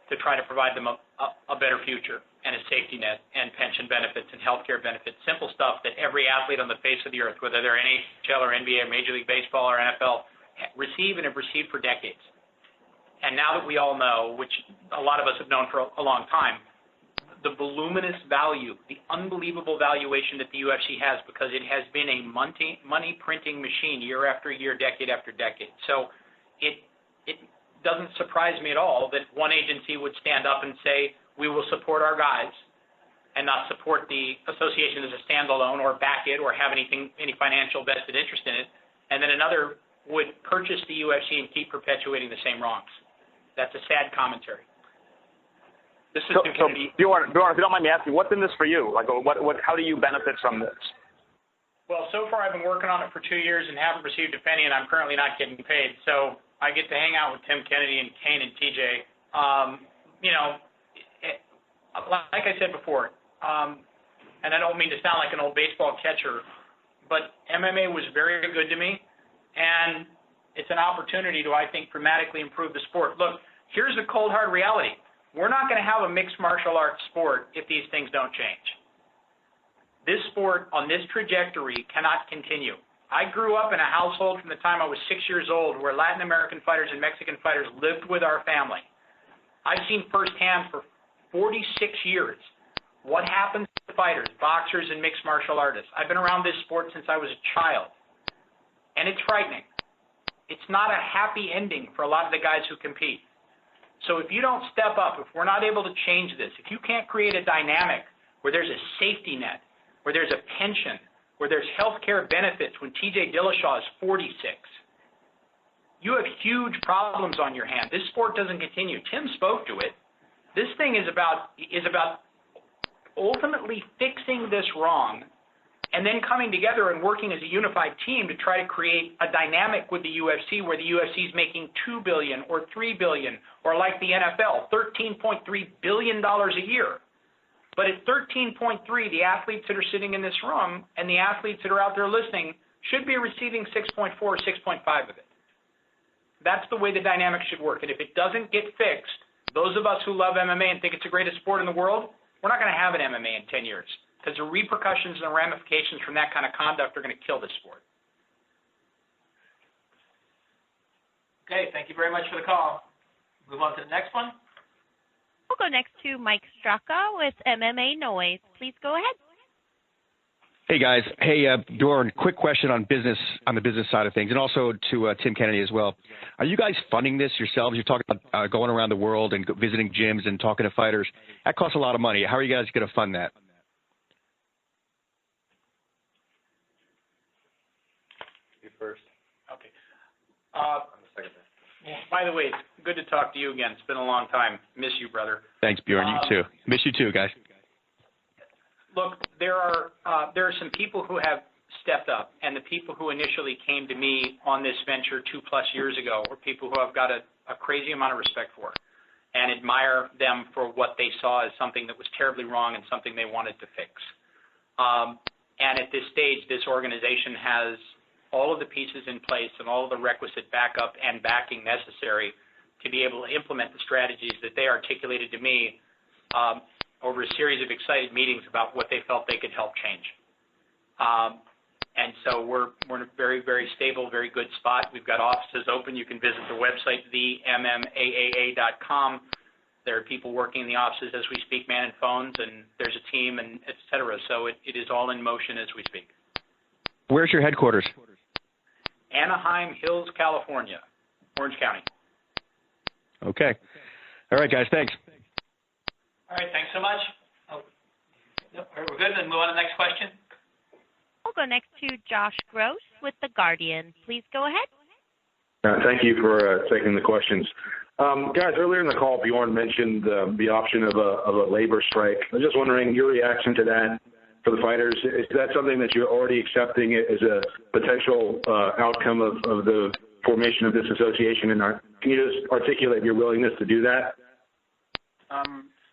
to try to provide them a better future and a safety net and pension benefits and health care benefits, simple stuff that every athlete on the face of the earth, whether they're NHL or NBA or Major League Baseball or NFL, receive and have received for decades. And now that we all know, which a lot of us have known for a long time, the voluminous value, the unbelievable valuation that the UFC has, because it has been a money printing machine year after year, decade after decade. So it doesn't surprise me at all that one agency would stand up and say, we will support our guys and not support the association as a standalone or back it or have any financial vested interest in it, and then another would purchase the UFC and keep perpetuating the same wrongs. That's a sad commentary. This is Bjorn, if you don't mind me asking, what's in this for you? Like, how do you benefit from this? Well, so far I've been working on it for 2 years and haven't received a penny, and I'm currently not getting paid. So I get to hang out with Tim Kennedy and Cain and TJ. Like I said before, and I don't mean to sound like an old baseball catcher, but MMA was very good to me, and it's an opportunity to, I think, dramatically improve the sport. Look, here's the cold, hard reality. We're not going to have a mixed martial arts sport if these things don't change. This sport on this trajectory cannot continue. I grew up in a household from the time I was 6 years old where Latin American fighters and Mexican fighters lived with our family. I've seen firsthand for 46 years what happens to fighters, boxers, and mixed martial artists. I've been around this sport since I was a child, and it's frightening. It's not a happy ending for a lot of the guys who compete. So if you don't step up, if we're not able to change this, if you can't create a dynamic where there's a safety net, where there's a pension, where there's health care benefits when TJ Dillashaw is 46, you have huge problems on your hand. This sport doesn't continue. Tim spoke to it. This thing is about ultimately fixing this wrong and then coming together and working as a unified team to try to create a dynamic with the UFC where the UFC is making $2 billion or $3 billion, or like the NFL, $13.3 billion a year. But at 13.3, the athletes that are sitting in this room and the athletes that are out there listening should be receiving 6.4 or 6.5 of it. That's the way the dynamic should work. And if it doesn't get fixed, those of us who love MMA and think it's the greatest sport in the world, we're not going to have an MMA in 10 years because the repercussions and the ramifications from that kind of conduct are going to kill this sport. Okay, thank you very much for the call. Move on to the next one. We'll go next to Mike Straka with MMA Noise. Please go ahead. Hey guys, hey Bjorn, quick question on business, on the business side of things, and also to Tim Kennedy as well. Are you guys funding this yourselves? You're talking about going around the world and visiting gyms and talking to fighters. That costs a lot of money. How are you guys going to fund that? You first. Okay. By the way, it's good to talk to you again. It's been a long time. Miss you, brother. Thanks, Bjorn. You too. Miss you too, guys. Look, there are some people who have stepped up, and the people who initially came to me on this venture 2+ years ago were people who I've got a crazy amount of respect for and admire them for what they saw as something that was terribly wrong and something they wanted to fix. And at this stage, this organization has all of the pieces in place and all of the requisite backup and backing necessary to be able to implement the strategies that they articulated to me over a series of excited meetings about what they felt they could help change. And so we're in a very, very stable, very good spot. We've got offices open. You can visit the website, themmaaa.com. There are people working in the offices as we speak, manning phones, and there's a team, and et cetera. So it is all in motion as we speak. Where's your headquarters? Anaheim Hills, California, Orange County. Okay. All right, guys. Thanks. All right, thanks so much. Oh, yep, all right, we're good. Then move on to the next question. We'll go next to Josh Gross with The Guardian. Please go ahead. Thank you for taking the questions. Guys, earlier in the call, Bjorn mentioned the option of a labor strike. I was just wondering your reaction to that for the fighters. Is that something that you're already accepting as a potential outcome of the formation of this association? And can you just articulate your willingness to do that?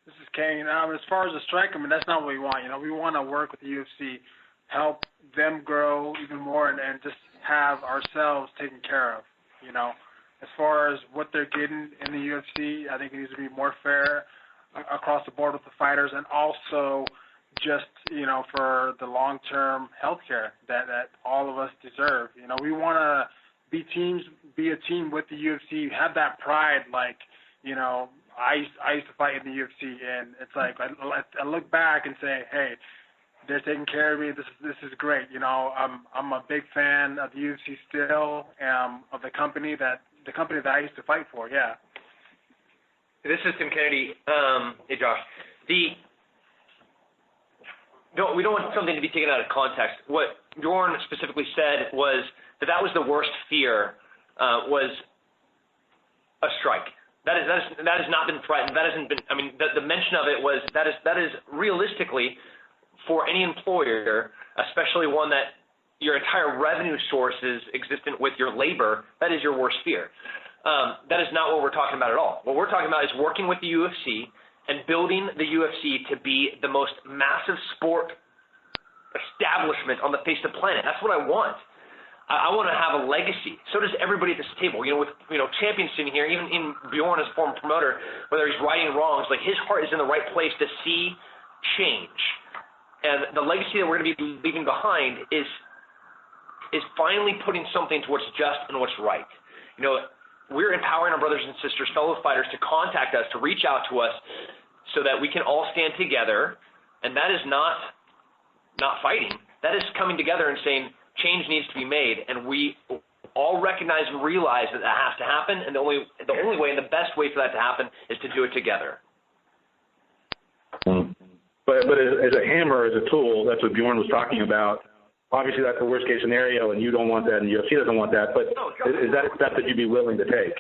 This is Cain. As far as the strike, I mean, that's not what we want. You know, we want to work with the UFC, help them grow even more, and just have ourselves taken care of. You know, as far as what they're getting in the UFC, I think it needs to be more fair across the board with the fighters, and also just, you know, for the long-term health care that all of us deserve. You know, we want to be a team with the UFC, have that pride. Like, you know, I used to fight in the UFC, and it's like I look back and say, hey, they're taking care of me. This is great. You know, I'm a big fan of the UFC still, of the company that I used to fight for. Yeah. This is Tim Kennedy. Hey, Josh. No, we don't want something to be taken out of context. What Bjorn specifically said was that was the worst fear, was a strike. That has not been threatened. That hasn't been. I mean, the mention of it was that is realistically for any employer, especially one that your entire revenue source is existent with your labor. That is your worst fear. That is not what we're talking about at all. What we're talking about is working with the UFC and building the UFC to be the most massive sport establishment on the face of the planet. That's what I want. I want to have a legacy. So does everybody at this table. You know, with champions sitting here, even Bjorn as a former promoter, whether he's righting wrongs, like his heart is in the right place to see change. And the legacy that we're going to be leaving behind is finally putting something to what's just and what's right. You know, we're empowering our brothers and sisters, fellow fighters, to contact us, to reach out to us, so that we can all stand together. And that is not fighting. That is coming together and saying change needs to be made. And we all recognize and realize that has to happen. And the only way and the best way for that to happen is to do it together. But as a hammer, as a tool, that's what Bjorn was talking about. Obviously, that's the worst-case scenario, and you don't want that, and the UFC doesn't want that. But is that a step that you'd be willing to take?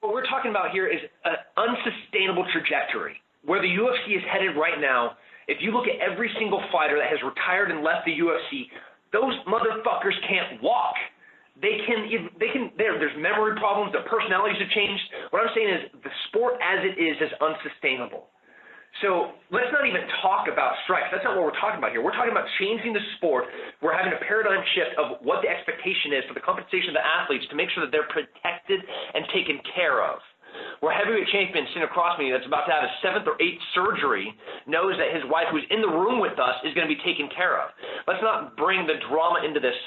What we're talking about here is an unsustainable trajectory. where the UFC is headed right now, if you look at every single fighter that has retired and left the UFC, those motherfuckers can't walk. There's memory problems, their personalities have changed. What I'm saying is the sport as it is unsustainable. So let's not even talk about strikes. That's not what we're talking about here. We're talking about changing the sport. We're having a paradigm shift of what the expectation is for the compensation of the athletes to make sure that they're protected and taken care of. Where heavyweight champion sitting across me that's about to have his 7th or 8th surgery knows that his wife, who's in the room with us, is going to be taken care of. Let's not bring the drama into this.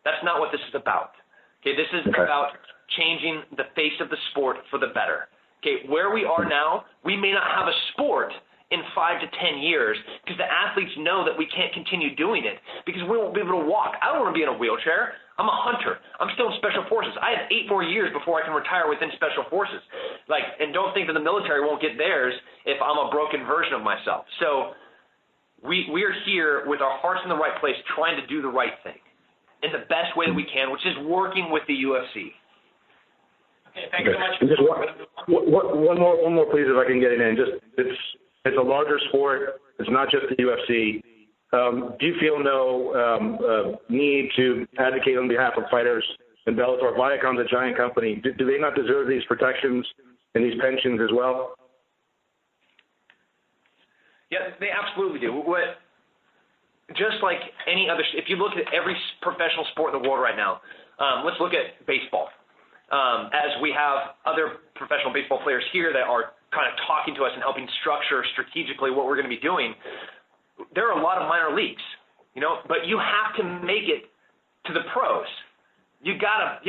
That's not what this is about. Okay, this is about changing the face of the sport for the better. Okay, where we are now, we may not have a sport in 5 to 10 years because the athletes know that we can't continue doing it because we won't be able to walk. I don't want to be in a wheelchair. I'm a hunter. I'm still in Special Forces. I have 8 more years before I can retire within Special Forces. And don't think that the military won't get theirs if I'm a broken version of myself. So we are here with our hearts in the right place trying to do the right thing in the best way that we can, which is working with the UFC. Okay, thanks so much. Just one more, please, if I can get it in. It's a larger sport. It's not just the UFC. Do you feel no need to advocate on behalf of fighters in Bellator? Viacom's a giant company. Do they not deserve these protections and these pensions as well? Yeah, they absolutely do. Just like any other, if you look at every professional sport in the world right now, let's look at baseball. As we have other professional baseball players here that are kind of talking to us and helping structure strategically what we're going to be doing, there are a lot of minor leagues, but you have to make it to the pros. You gotta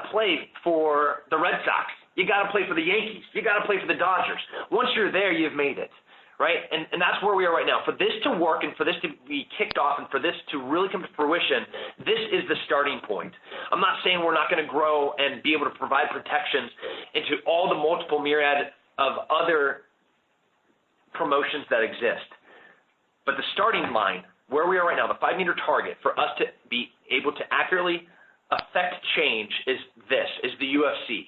play for the Red Sox. You gotta play for the Yankees. You gotta play for the Dodgers. Once you're there, you've made it, right? And that's where we are right now. For this to work and for this to be kicked off and for this to really come to fruition, this is the starting point. I'm not saying we're not going to grow and be able to provide protections into all the multiple myriad of other promotions that exist. But the starting line, where we are right now, the 5-meter target for us to be able to accurately affect change is the UFC.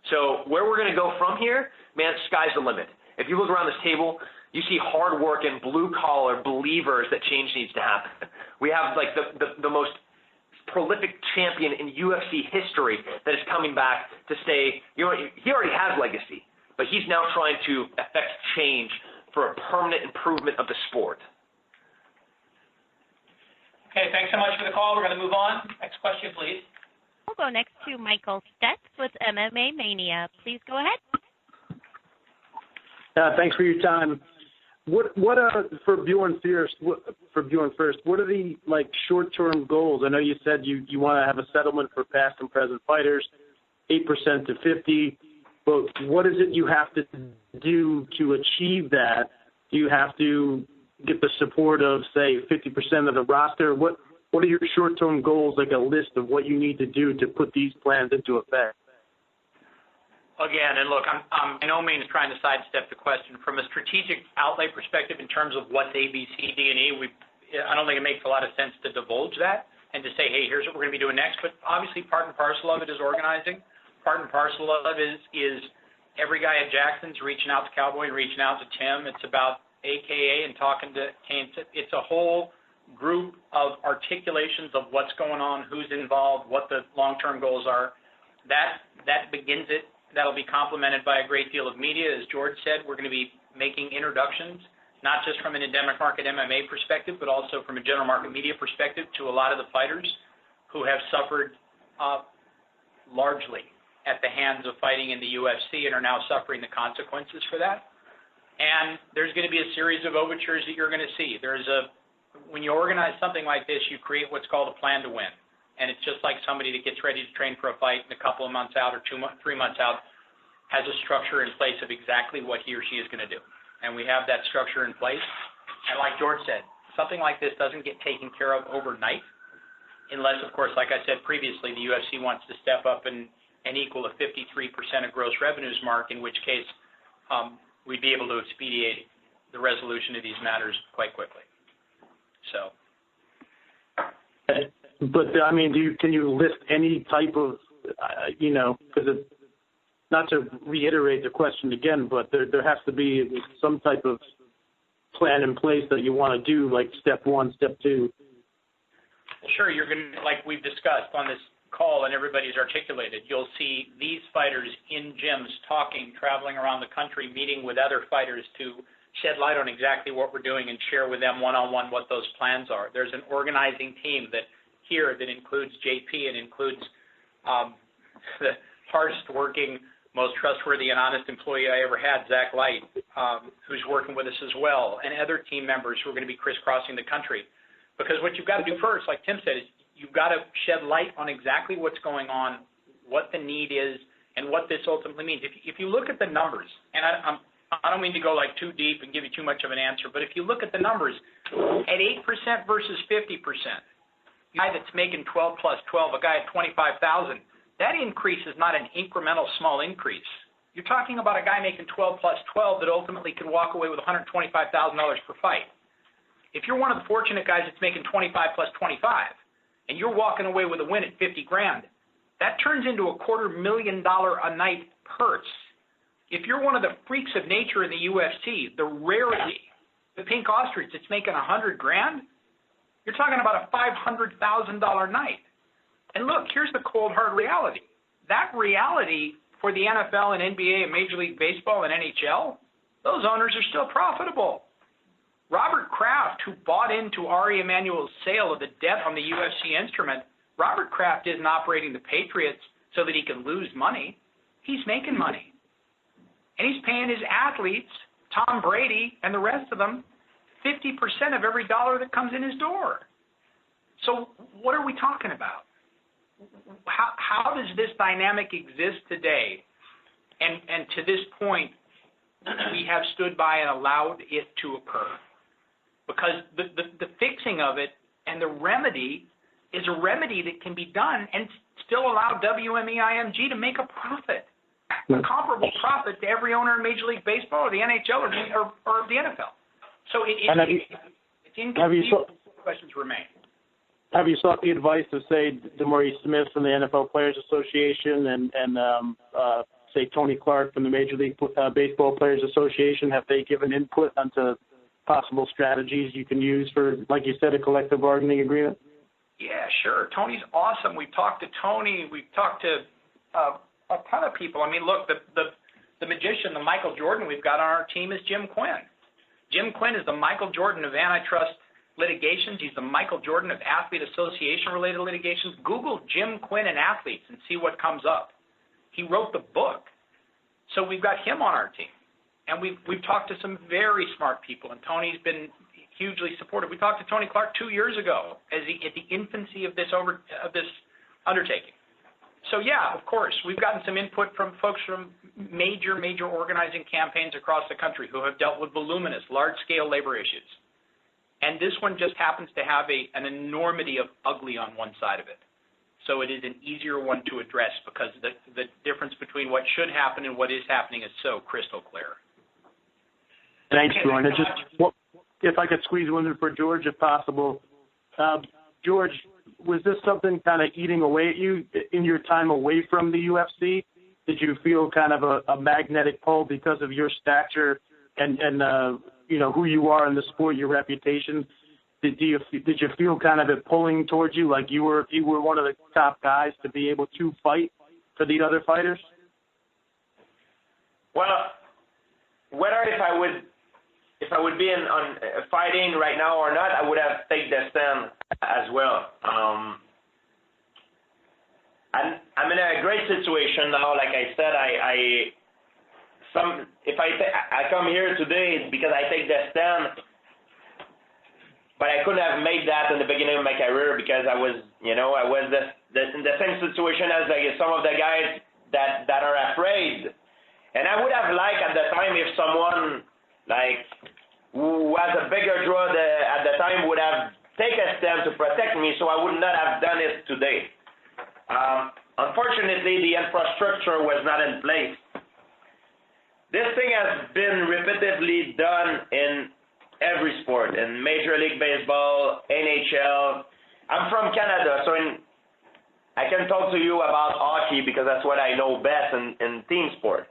So where we're going to go from here, man, sky's the limit. If you look around this table, you see hard work and blue-collar believers that change needs to happen. We have like the most prolific champion in UFC history that is coming back to say, he already has legacy, but he's now trying to affect change for a permanent improvement of the sport. Okay, thanks so much for the call. We're going to move on. Next question, please. We'll go next to Michael Stetz with MMA Mania. Please go ahead. Thanks for your time. What for Bjorn first? What are the short-term goals? I know you said you want to have a settlement for past and present fighters, 8% to 50%. But what is it you have to do to achieve that? Do you have to get the support of, say, 50% of the roster? What are your short-term goals, like a list of what you need to do to put these plans into effect? Again, and look, I'm by no means trying to sidestep the question. From a strategic outlay perspective in terms of what's A, B, C, D, and E, I don't think it makes a lot of sense to divulge that and to say, hey, here's what we're going to be doing next. But obviously part and parcel of it is organizing. Part and parcel of it is every guy at Jackson's reaching out to Cowboy and reaching out to Tim. It's about AKA and talking to Cain. It's a whole group of articulations of what's going on, who's involved, what the long-term goals are. That begins it. That'll be complemented by a great deal of media. As George said, we're going to be making introductions, not just from an endemic market MMA perspective, but also from a general market media perspective to a lot of the fighters who have suffered largely at the hands of fighting in the UFC and are now suffering the consequences for that. And there's going to be a series of overtures that you're going to see. When you organize something like this, you create what's called a plan to win. And it's just like somebody that gets ready to train for a fight and a couple of months out or 3 months out has a structure in place of exactly what he or she is going to do. And we have that structure in place. And like George said, something like this doesn't get taken care of overnight unless, of course, like I said previously, the UFC wants to step up and equal a 53% of gross revenues mark, in which case we'd be able to expedite the resolution of these matters quite quickly. So. But, I mean, can you list any type of, because not to reiterate the question again, but there has to be some type of plan in place that you want to do, like step 1, step 2. Sure, you're going to, like we've discussed on this call and everybody's articulated, you'll see these fighters in gyms talking, traveling around the country, meeting with other fighters to shed light on exactly what we're doing and share with them one-on-one what those plans are. There's an organizing team that includes JP and includes the hardest working, most trustworthy and honest employee I ever had, Zach Light, who's working with us as well, and other team members who are going to be crisscrossing the country. Because what you've got to do first, like Tim said, is you've got to shed light on exactly what's going on, what the need is, and what this ultimately means. If you look at the numbers, and I don't mean to go like too deep and give you too much of an answer, but if you look at the numbers, at 8% versus 50%, a guy that's making 12 plus 12, a guy at 25,000, that increase is not an incremental small increase. You're talking about a guy making 12 plus 12 that ultimately could walk away with $125,000 per fight. If you're one of the fortunate guys that's making 25 plus 25, and you're walking away with a win at 50 grand, that turns into a $250,000 a night purse. If you're one of the freaks of nature in the UFC, the rarity, the pink ostrich that's making 100 grand, you're talking about a $500,000 night. And look, here's the cold hard reality. That reality for the NFL and NBA and Major League Baseball and NHL, those owners are still profitable. Robert Kraft, who bought into Ari Emanuel's sale of the debt on the UFC instrument, Robert Kraft isn't operating the Patriots so that he can lose money. He's making money. And he's paying his athletes, Tom Brady and the rest of them, 50% of every dollar that comes in his door. So what are we talking about? How does this dynamic exist today? And to this point, we have stood by and allowed it to occur. Because the fixing of it and the remedy is a remedy that can be done and still allow WME-IMG to make a profit, a comparable profit to every owner in Major League Baseball or the NHL or the NFL. So it's inconceivable. Questions remain. Have you sought the advice of, say, DeMaurice Smith from the NFL Players Association and say, Tony Clark from the Major League Baseball Players Association? Have they given input onto possible strategies you can use for, like you said, a collective bargaining agreement? Yeah, sure. Tony's awesome. We've talked to Tony. We've talked to a ton of people. I mean, look, the magician, the Michael Jordan we've got on our team is Jim Quinn. Jim Quinn is the Michael Jordan of antitrust litigations. He's the Michael Jordan of athlete association-related litigations. Google Jim Quinn and athletes and see what comes up. He wrote the book. So we've got him on our team. And we've talked to some very smart people, and Tony's been hugely supportive. We talked to Tony Clark 2 years ago at the infancy of this undertaking. So, yeah, of course, we've gotten some input from folks from major organizing campaigns across the country who have dealt with voluminous, large-scale labor issues. And this one just happens to have an enormity of ugly on one side of it. So it is an easier one to address because the difference between what should happen and what is happening is so crystal clear. Thanks, Bjorn. If I could squeeze one in for George, if possible. George, was this something kind of eating away at you in your time away from the UFC? Did you feel kind of a magnetic pull because of your stature and who you are in the sport, your reputation? Did you feel kind of it pulling towards you, like you were one of the top guys to be able to fight for the other fighters? Well, whether if I would be on fighting right now or not, I would have taken the stand as well. I'm in a great situation now. Like I said, I come here today it's because I take the stand, but I couldn't have made that in the beginning of my career because I was in the same situation as some of the guys that are afraid. And I would have liked at the time if someone who has a bigger draw at the time would have taken a stand to protect me, so I would not have done it today. Unfortunately, the infrastructure was not in place. This thing has been repetitively done in every sport, in Major League Baseball, NHL. I'm from Canada, so I can talk to you about hockey because that's what I know best in team sport.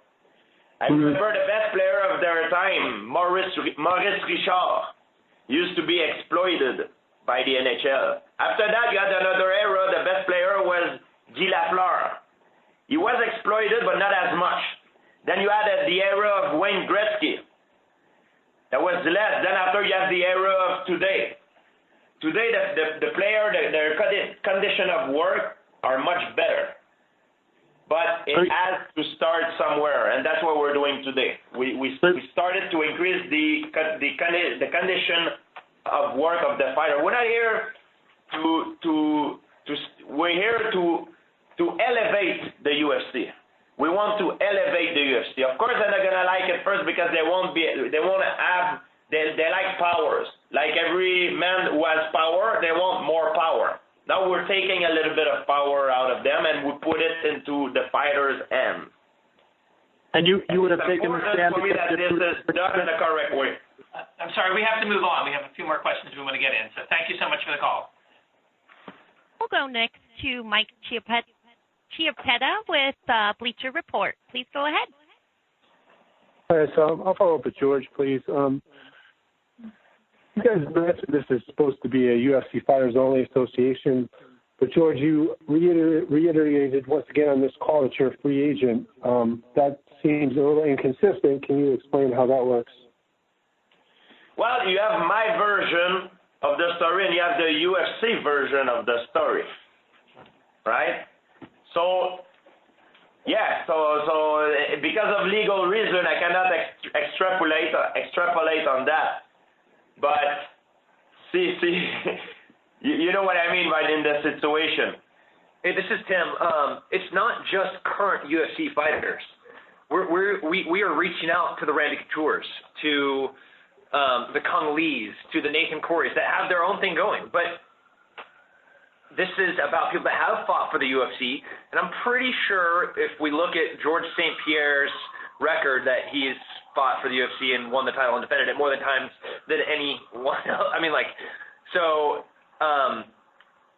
I remember the best player of their time, Maurice Richard, used to be exploited by the NHL. After that, you had another era. The best player was Guy Lafleur. He was exploited, but not as much. Then you had the era of Wayne Gretzky. That was less. Then after you have the era of today. Today, the player, their condition of work are much better. But it has to start somewhere, and that's what we're doing today. We started to increase the condition of work of the fighter. We're not here we're here to elevate the UFC. We want to elevate the UFC. Of course, they're not gonna like it first because they like powers. Like every man who has power, they want more power. Now we're taking a little bit of power out of them and we put it into the fighter's hands. And you would have taken the stand for me that this is done in the correct way. I'm sorry, we have to move on. We have a few more questions we want to get in. So thank you so much for the call. We'll go next to Mike Chiappetta with Bleacher Report. Please go ahead. All right, so I'll follow up with George, please. You guys mentioned this is supposed to be a UFC Fighters Only Association, but George, you reiterated once again on this call that you're a free agent. That seems a little inconsistent. Can you explain how that works? Well, you have my version of the story and you have the UFC version of the story, right? So, yeah, so because of legal reason, I cannot extrapolate on that. But see, you know what I mean by in the situation. Hey, this is Tim. It's not just current UFC fighters. We are reaching out to the Randy Couture's, to the Kung Lees, to the Nathan Correys that have their own thing going. But this is about people that have fought for the UFC, and I'm pretty sure if we look at George St-Pierre's record that he's fought for the UFC and won the title and defended it more than times than anyone else. I mean, like, so,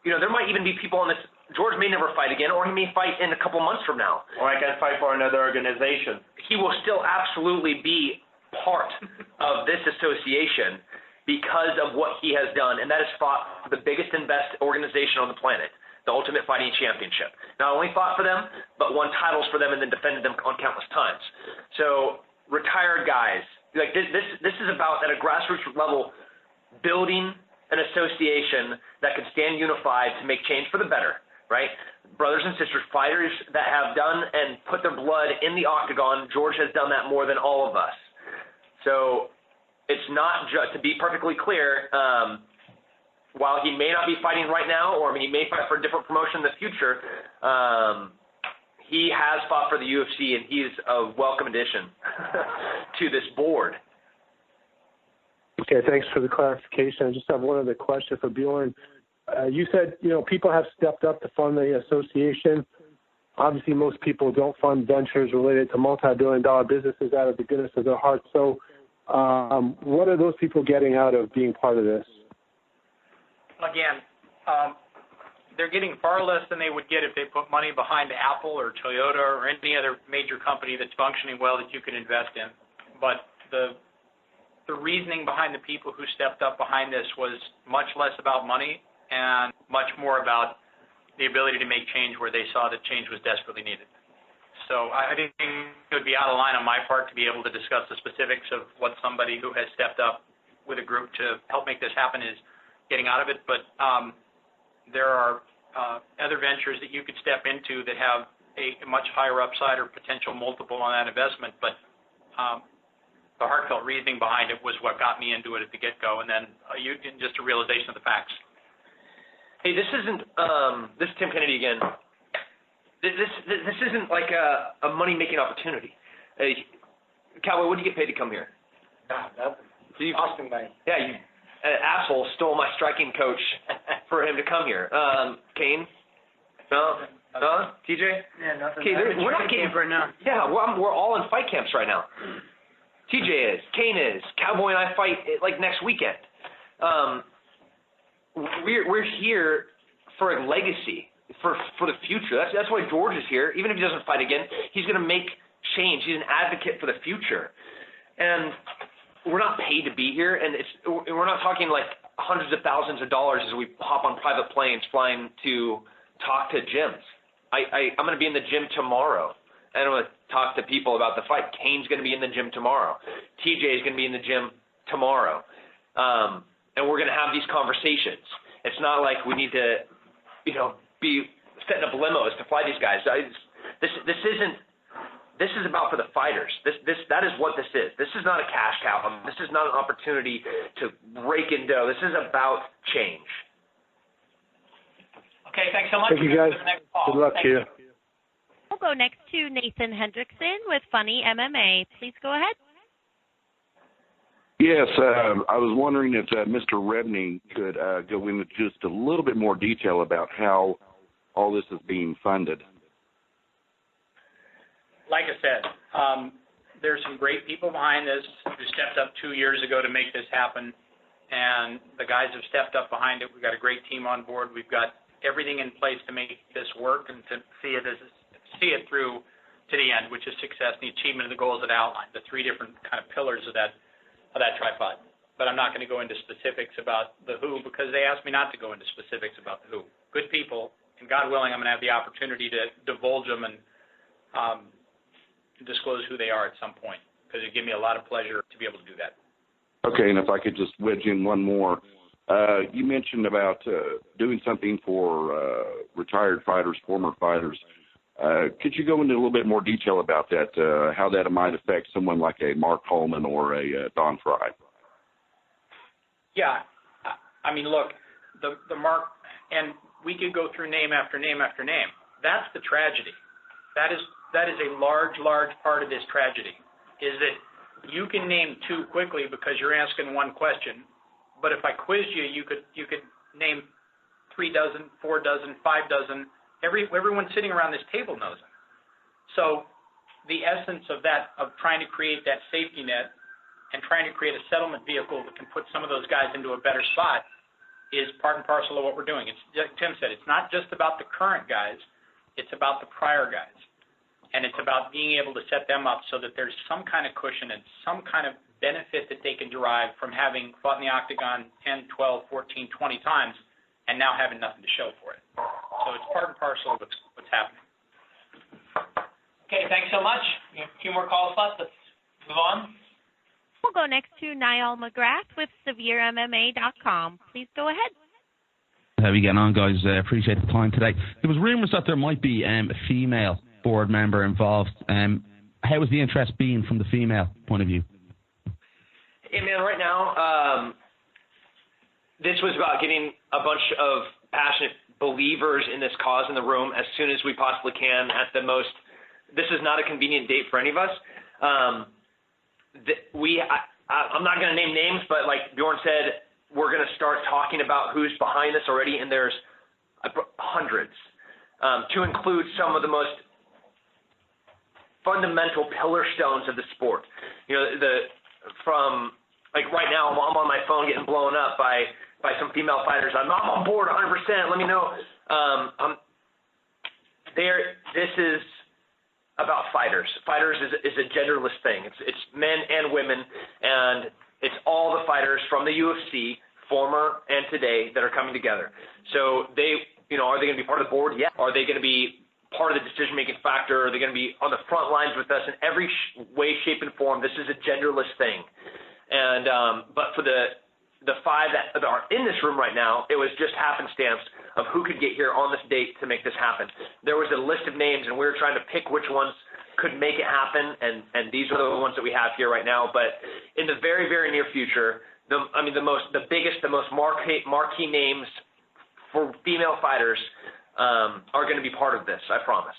there might even be people on this. George may never fight again, or he may fight in a couple months from now. Or I can fight for another organization. He will still absolutely be part of this association because of what he has done, and that is fought for the biggest and best organization on the planet, the Ultimate Fighting Championship. Not only fought for them, but won titles for them and then defended them on countless times. So, retired guys, like this is about, at a grassroots level, building an association that can stand unified to make change for the better, right? Brothers and sisters, fighters that have done and put their blood in the octagon. George has done that more than all of us. So it's not just, to be perfectly clear, while he may not be fighting right now, or he may fight for a different promotion in the future, he has fought for the UFC, and he's a welcome addition to this board. Okay, thanks for the clarification. I just have one other question for Bjorn. You said, people have stepped up to fund the association. Obviously, most people don't fund ventures related to multi-billion-dollar businesses out of the goodness of their hearts. So what are those people getting out of being part of this? Again, they're getting far less than they would get if they put money behind Apple or Toyota or any other major company that's functioning well that you can invest in. But the reasoning behind the people who stepped up behind this was much less about money and much more about the ability to make change where they saw that change was desperately needed. So I think it would be out of line on my part to be able to discuss the specifics of what somebody who has stepped up with a group to help make this happen is getting out of it. But there are other ventures that you could step into that have a much higher upside or potential multiple on that investment. But the heartfelt reasoning behind it was what got me into it at the get-go, and then just a realization of the facts. Hey, this isn't. This is Tim Kennedy again. This isn't like a money-making opportunity. Hey, Cowboy, what do you get paid to come here? Nothing. Austin money. Yeah, you asshole stole my striking coach for him to come here. Cain? No? TJ? Yeah, nothing. Okay, we're not getting right now. Yeah, we're all in fight camps right now. TJ is, Cain is, Cowboy and I fight like next weekend. We're here for a legacy. for the future. That's why George is here. Even if he doesn't fight again, he's going to make change. He's an advocate for the future. And we're not paid to be here, and we're not talking like hundreds of thousands of dollars as we hop on private planes flying to talk to gyms. I'm going to be in the gym tomorrow, and I'm going to talk to people about the fight. Cain's going to be in the gym tomorrow. TJ is going to be in the gym tomorrow. And we're going to have these conversations. It's not like we need to, be setting up limos to fly these guys. This is about for the fighters. That is what this is. This is not a cash cow. This is not an opportunity to rake in dough. This is about change. Okay, thanks so much. Thank you, guys. Good luck to you. We'll go next to Nathan Hendrickson with Funny MMA. Please go ahead. Yes, I was wondering if Mr. Rebney could go into just a little bit more detail about how all this is being funded. Like I said, there's some great people behind this who stepped up 2 years ago to make this happen, and the guys have stepped up behind it. We've got a great team on board. We've got everything in place to make this work and to see it through to the end, which is success and the achievement of the goals that I outlined, the three different kind of pillars of that tripod. But I'm not going to go into specifics about the who because they asked me not to go into specifics about the who. Good people, and God willing, I'm going to have the opportunity to divulge them and disclose who they are at some point because it would give me a lot of pleasure to be able to do that. Okay, and if I could just wedge in one more. You mentioned about doing something for retired fighters, former fighters. Could you go into a little bit more detail about that, how that might affect someone like a Mark Coleman or a Don Fry? Yeah. I mean, look, the Mark, and we could go through name after name after name. That's the tragedy. That is a large part of this tragedy, is that you can name two quickly because you're asking one question, but if I quizzed you, you could name 3 dozen, 4 dozen, 5 dozen. Everyone sitting around this table knows it. So the essence of that, of trying to create that safety net and trying to create a settlement vehicle that can put some of those guys into a better spot is part and parcel of what we're doing. It's, like Tim said, it's not just about the current guys, it's about the prior guys. And it's about being able to set them up so that there's some kind of cushion and some kind of benefit that they can derive from having fought in the octagon 10, 12, 14, 20 times and now having nothing to show for it. So it's part and parcel of what's happening. Okay, thanks so much. We have a few more calls left. Let's move on. We'll go next to Niall McGrath with SevereMMA.com. Please go ahead. How are you getting on, guys? Appreciate the time today. There was rumours that there might be a female board member involved. How has the interest been from the female point of view? Hey, man, right now, this was about getting a bunch of passionate believers in this cause in the room as soon as we possibly can at the most. This is not a convenient date for any of us. I'm not going to name names, but like Bjorn said, we're going to start talking about who's behind this already, and there's hundreds, to include some of the most fundamental pillar stones of the sport. From like right now, I'm on my phone getting blown up by some female fighters. I'm on board 100%. Let me know. This is about fighters. Fighters is a genderless thing. It's men and women, and it's all the fighters from the UFC, former and today, that are coming together. So are they going to be part of the board? Yeah. Are they going to be part of the decision-making factor? Are they going to be on the front lines with us in every way, shape, and form? This is a genderless thing. And but for the 5 that are in this room right now, it was just happenstance of who could get here on this date to make this happen. There was a list of names, and we were trying to pick which ones could make it happen, and these are the ones that we have here right now. But in the very, very near future, the biggest, the most marquee names for female fighters are going to be part of this, I promise.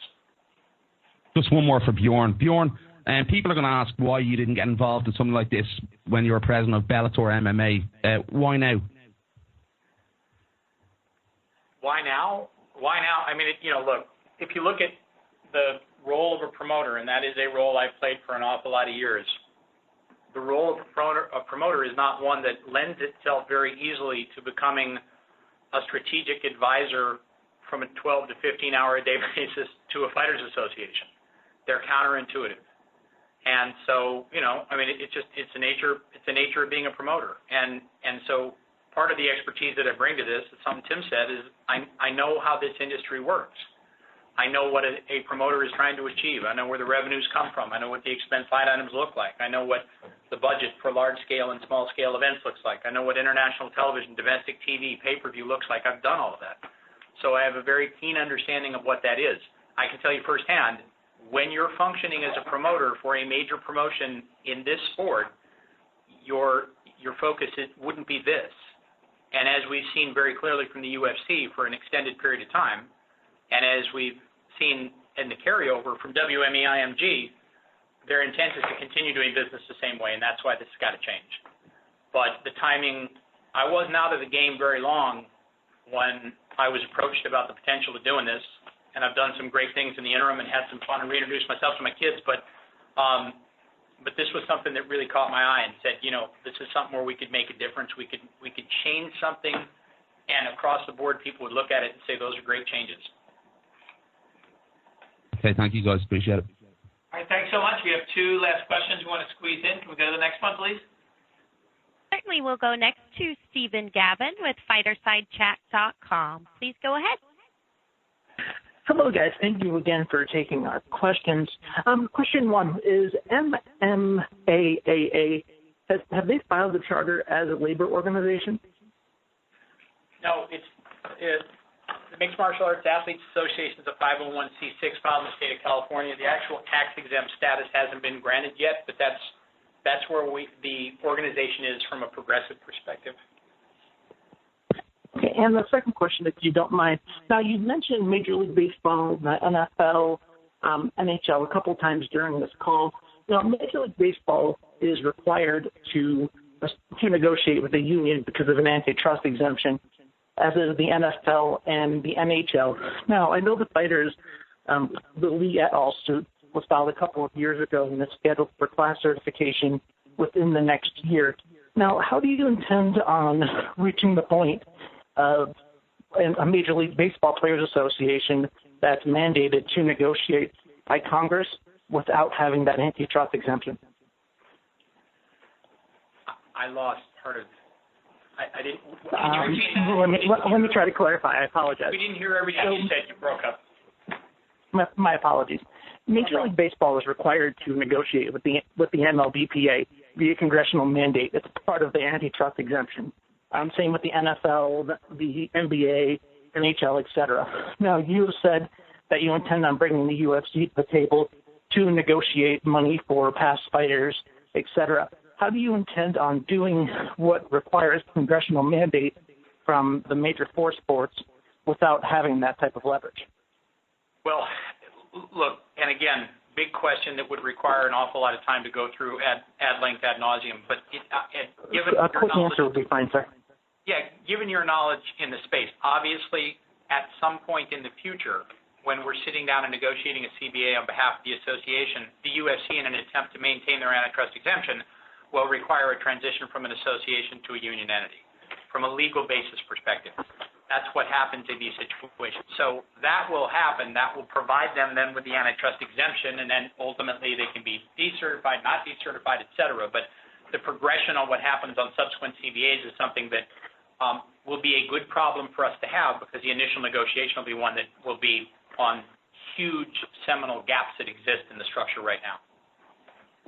Just one more for Bjorn. Bjorn, people are going to ask why you didn't get involved in something like this when you were president of Bellator MMA. Why now? Why now? I mean, look, if you look at the role of a promoter, and that is a role I've played for an awful lot of years, the role of a promoter is not one that lends itself very easily to becoming a strategic advisor from a 12 to 15 hour a day basis to a fighters association. They're counterintuitive. And so, it's the nature of being a promoter. And so part of the expertise that I bring to this, something Tim said, is I know how this industry works. I know what a promoter is trying to achieve. I know where the revenues come from. I know what the expense line items look like. I know what the budget for large-scale and small-scale events looks like. I know what international television, domestic TV, pay-per-view looks like. I've done all of that. So I have a very keen understanding of what that is. I can tell you firsthand, when you're functioning as a promoter for a major promotion in this sport, your focus wouldn't be this. And as we've seen very clearly from the UFC for an extended period of time, and as we've seen in the carryover from WME IMG, their intent is to continue doing business the same way, and that's why this has got to change. But the timing, I wasn't out of the game very long when I was approached about the potential of doing this, and I've done some great things in the interim and had some fun and reintroduced myself to my kids, but this was something that really caught my eye and said, this is something where we could make a difference. We could change something, and across the board, people would look at it and say, those are great changes. Okay, thank you guys. Appreciate it. All right, thanks so much. We have two last questions we want to squeeze in. Can we go to the next one, please? Certainly, we'll go next to Stephen Gavin with FighterSideChat.com. Please go ahead. Hello, guys. Thank you again for taking our questions. Question one is MMAAA, have they filed the charter as a labor organization? No, the Mixed Martial Arts Athletes Association is a 501c6 filed in the state of California. The actual tax-exempt status hasn't been granted yet, but that's where the organization is from a progressive perspective. Okay, and the second question, if you don't mind. Now, you mentioned Major League Baseball, the NFL, NHL a couple times during this call. Major League Baseball is required to negotiate with the union because of an antitrust exemption, as is the NFL and the NHL. Now, I know the fighters, the Lee et al. Suit was filed a couple of years ago and is scheduled for class certification within the next year. Now, how do you intend on reaching the point of a Major League Baseball Players Association that's mandated to negotiate by Congress without having that antitrust exemption? I lost part of I didn't. Let me try to clarify. I apologize. We didn't hear everything you said. You broke up. My apologies. Major League Baseball is required to negotiate with the MLBPA via congressional mandate. It's part of the antitrust exemption. Same with the NFL, the NBA, NHL, etc. Now, you have said that you intend on bringing the UFC to the table to negotiate money for past fighters, etc. How do you intend on doing what requires congressional mandate from the major four sports without having that type of leverage? Well, look, and again, big question that would require an awful lot of time to go through ad length, ad nauseum. But given a quick answer would be fine, sir. Yeah, given your knowledge in the space, obviously at some point in the future, when we're sitting down and negotiating a CBA on behalf of the association, the UFC, in an attempt to maintain their antitrust exemption, will require a transition from an association to a union entity from a legal basis perspective. That's what happens in these situations. So that will happen. That will provide them then with the antitrust exemption, and then ultimately they can be decertified, not decertified, et cetera. But the progression on what happens on subsequent CBAs is something that will be a good problem for us to have, because the initial negotiation will be one that will be on huge seminal gaps that exist in the structure right now.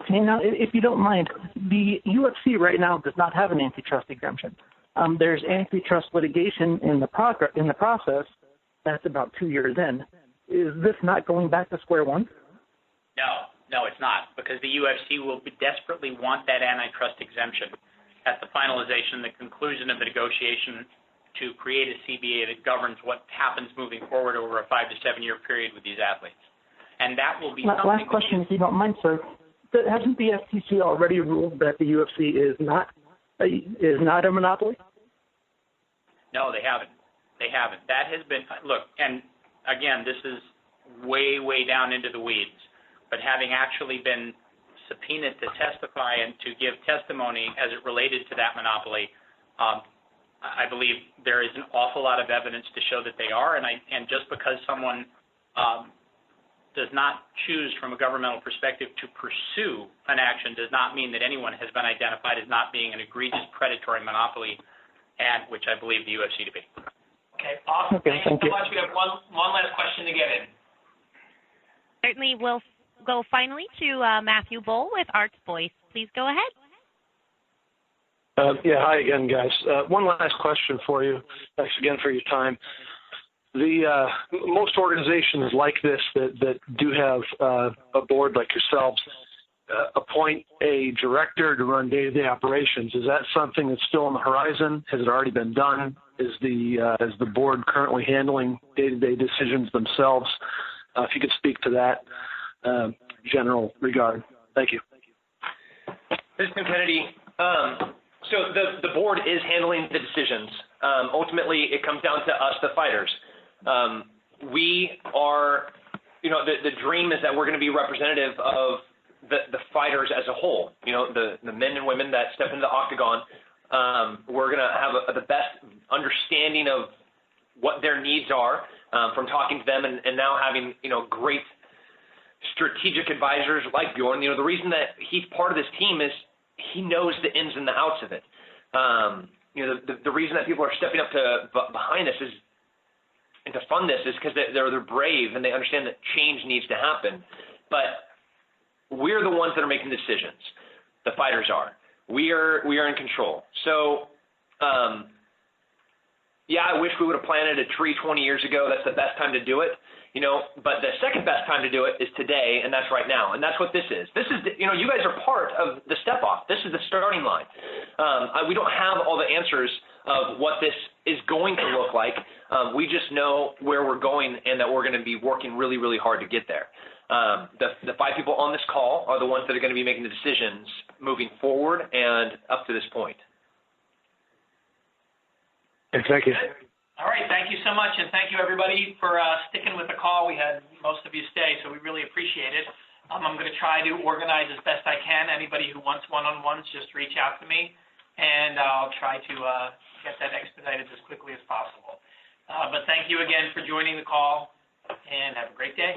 Okay, now, if you don't mind, the UFC right now does not have an antitrust exemption. There's antitrust litigation in the process that's about 2 years in. Is this not going back to square one? No, it's not, because the UFC will desperately want that antitrust exemption at the finalization, the conclusion of the negotiation to create a CBA that governs what happens moving forward over a 5 to 7 year period with these athletes. And that will be something. Last question, if you don't mind, sir. Hasn't the FTC already ruled that the UFC is not a monopoly? No, they haven't. That has been, look, and again, this is way, way down into the weeds, but having actually been subpoenaed to testify and to give testimony as it related to that monopoly, I believe there is an awful lot of evidence to show that they are, and just because someone does not choose from a governmental perspective to pursue an action does not mean that anyone has been identified as not being an egregious predatory monopoly, and which I believe the UFC to be. Okay, awesome. Okay, Thank you so much. We have one last question to get in. Certainly, we'll go finally to Matthew Bull with Arts Voice. Please go ahead. Hi again, guys. One last question for you. Thanks again for your time. Most organizations like this that do have a board like yourselves appoint a director to run day-to-day operations. Is that something that's still on the horizon? Has it already been done? Is the board currently handling day-to-day decisions themselves? If you could speak to that general regard. Thank you. This is Tim Kennedy. So the board is handling the decisions. Ultimately, it comes down to us, the fighters. We are, the dream is that we're going to be representative of the fighters as a whole. The men and women that step into the octagon. We're going to have the best understanding of what their needs are from talking to them and now having, great strategic advisors like Bjorn. The reason that he's part of this team is he knows the ins and the outs of it. The reason that people are stepping up behind us is and to fund this is because they're brave and they understand that change needs to happen. But we're the ones that are making decisions. The fighters are. We are in control. So, I wish we would have planted a tree 20 years ago. That's the best time to do it. But the second best time to do it is today, and that's right now. And that's what this is. This is, you guys are part of the step-off. This is the starting line. We don't have all the answers of what this is going to look like. We just know where we're going and that we're going to be working really, really hard to get there. The 5 people on this call are the ones that are going to be making the decisions moving forward and up to this point. Thank you. All right, thank you so much, and thank you, everybody, for sticking with the call. We had most of you stay, so we really appreciate it. I'm going to try to organize as best I can. Anybody who wants one-on-ones, just reach out to me, and I'll try to get that expedited as quickly as possible. But thank you again for joining the call, and have a great day.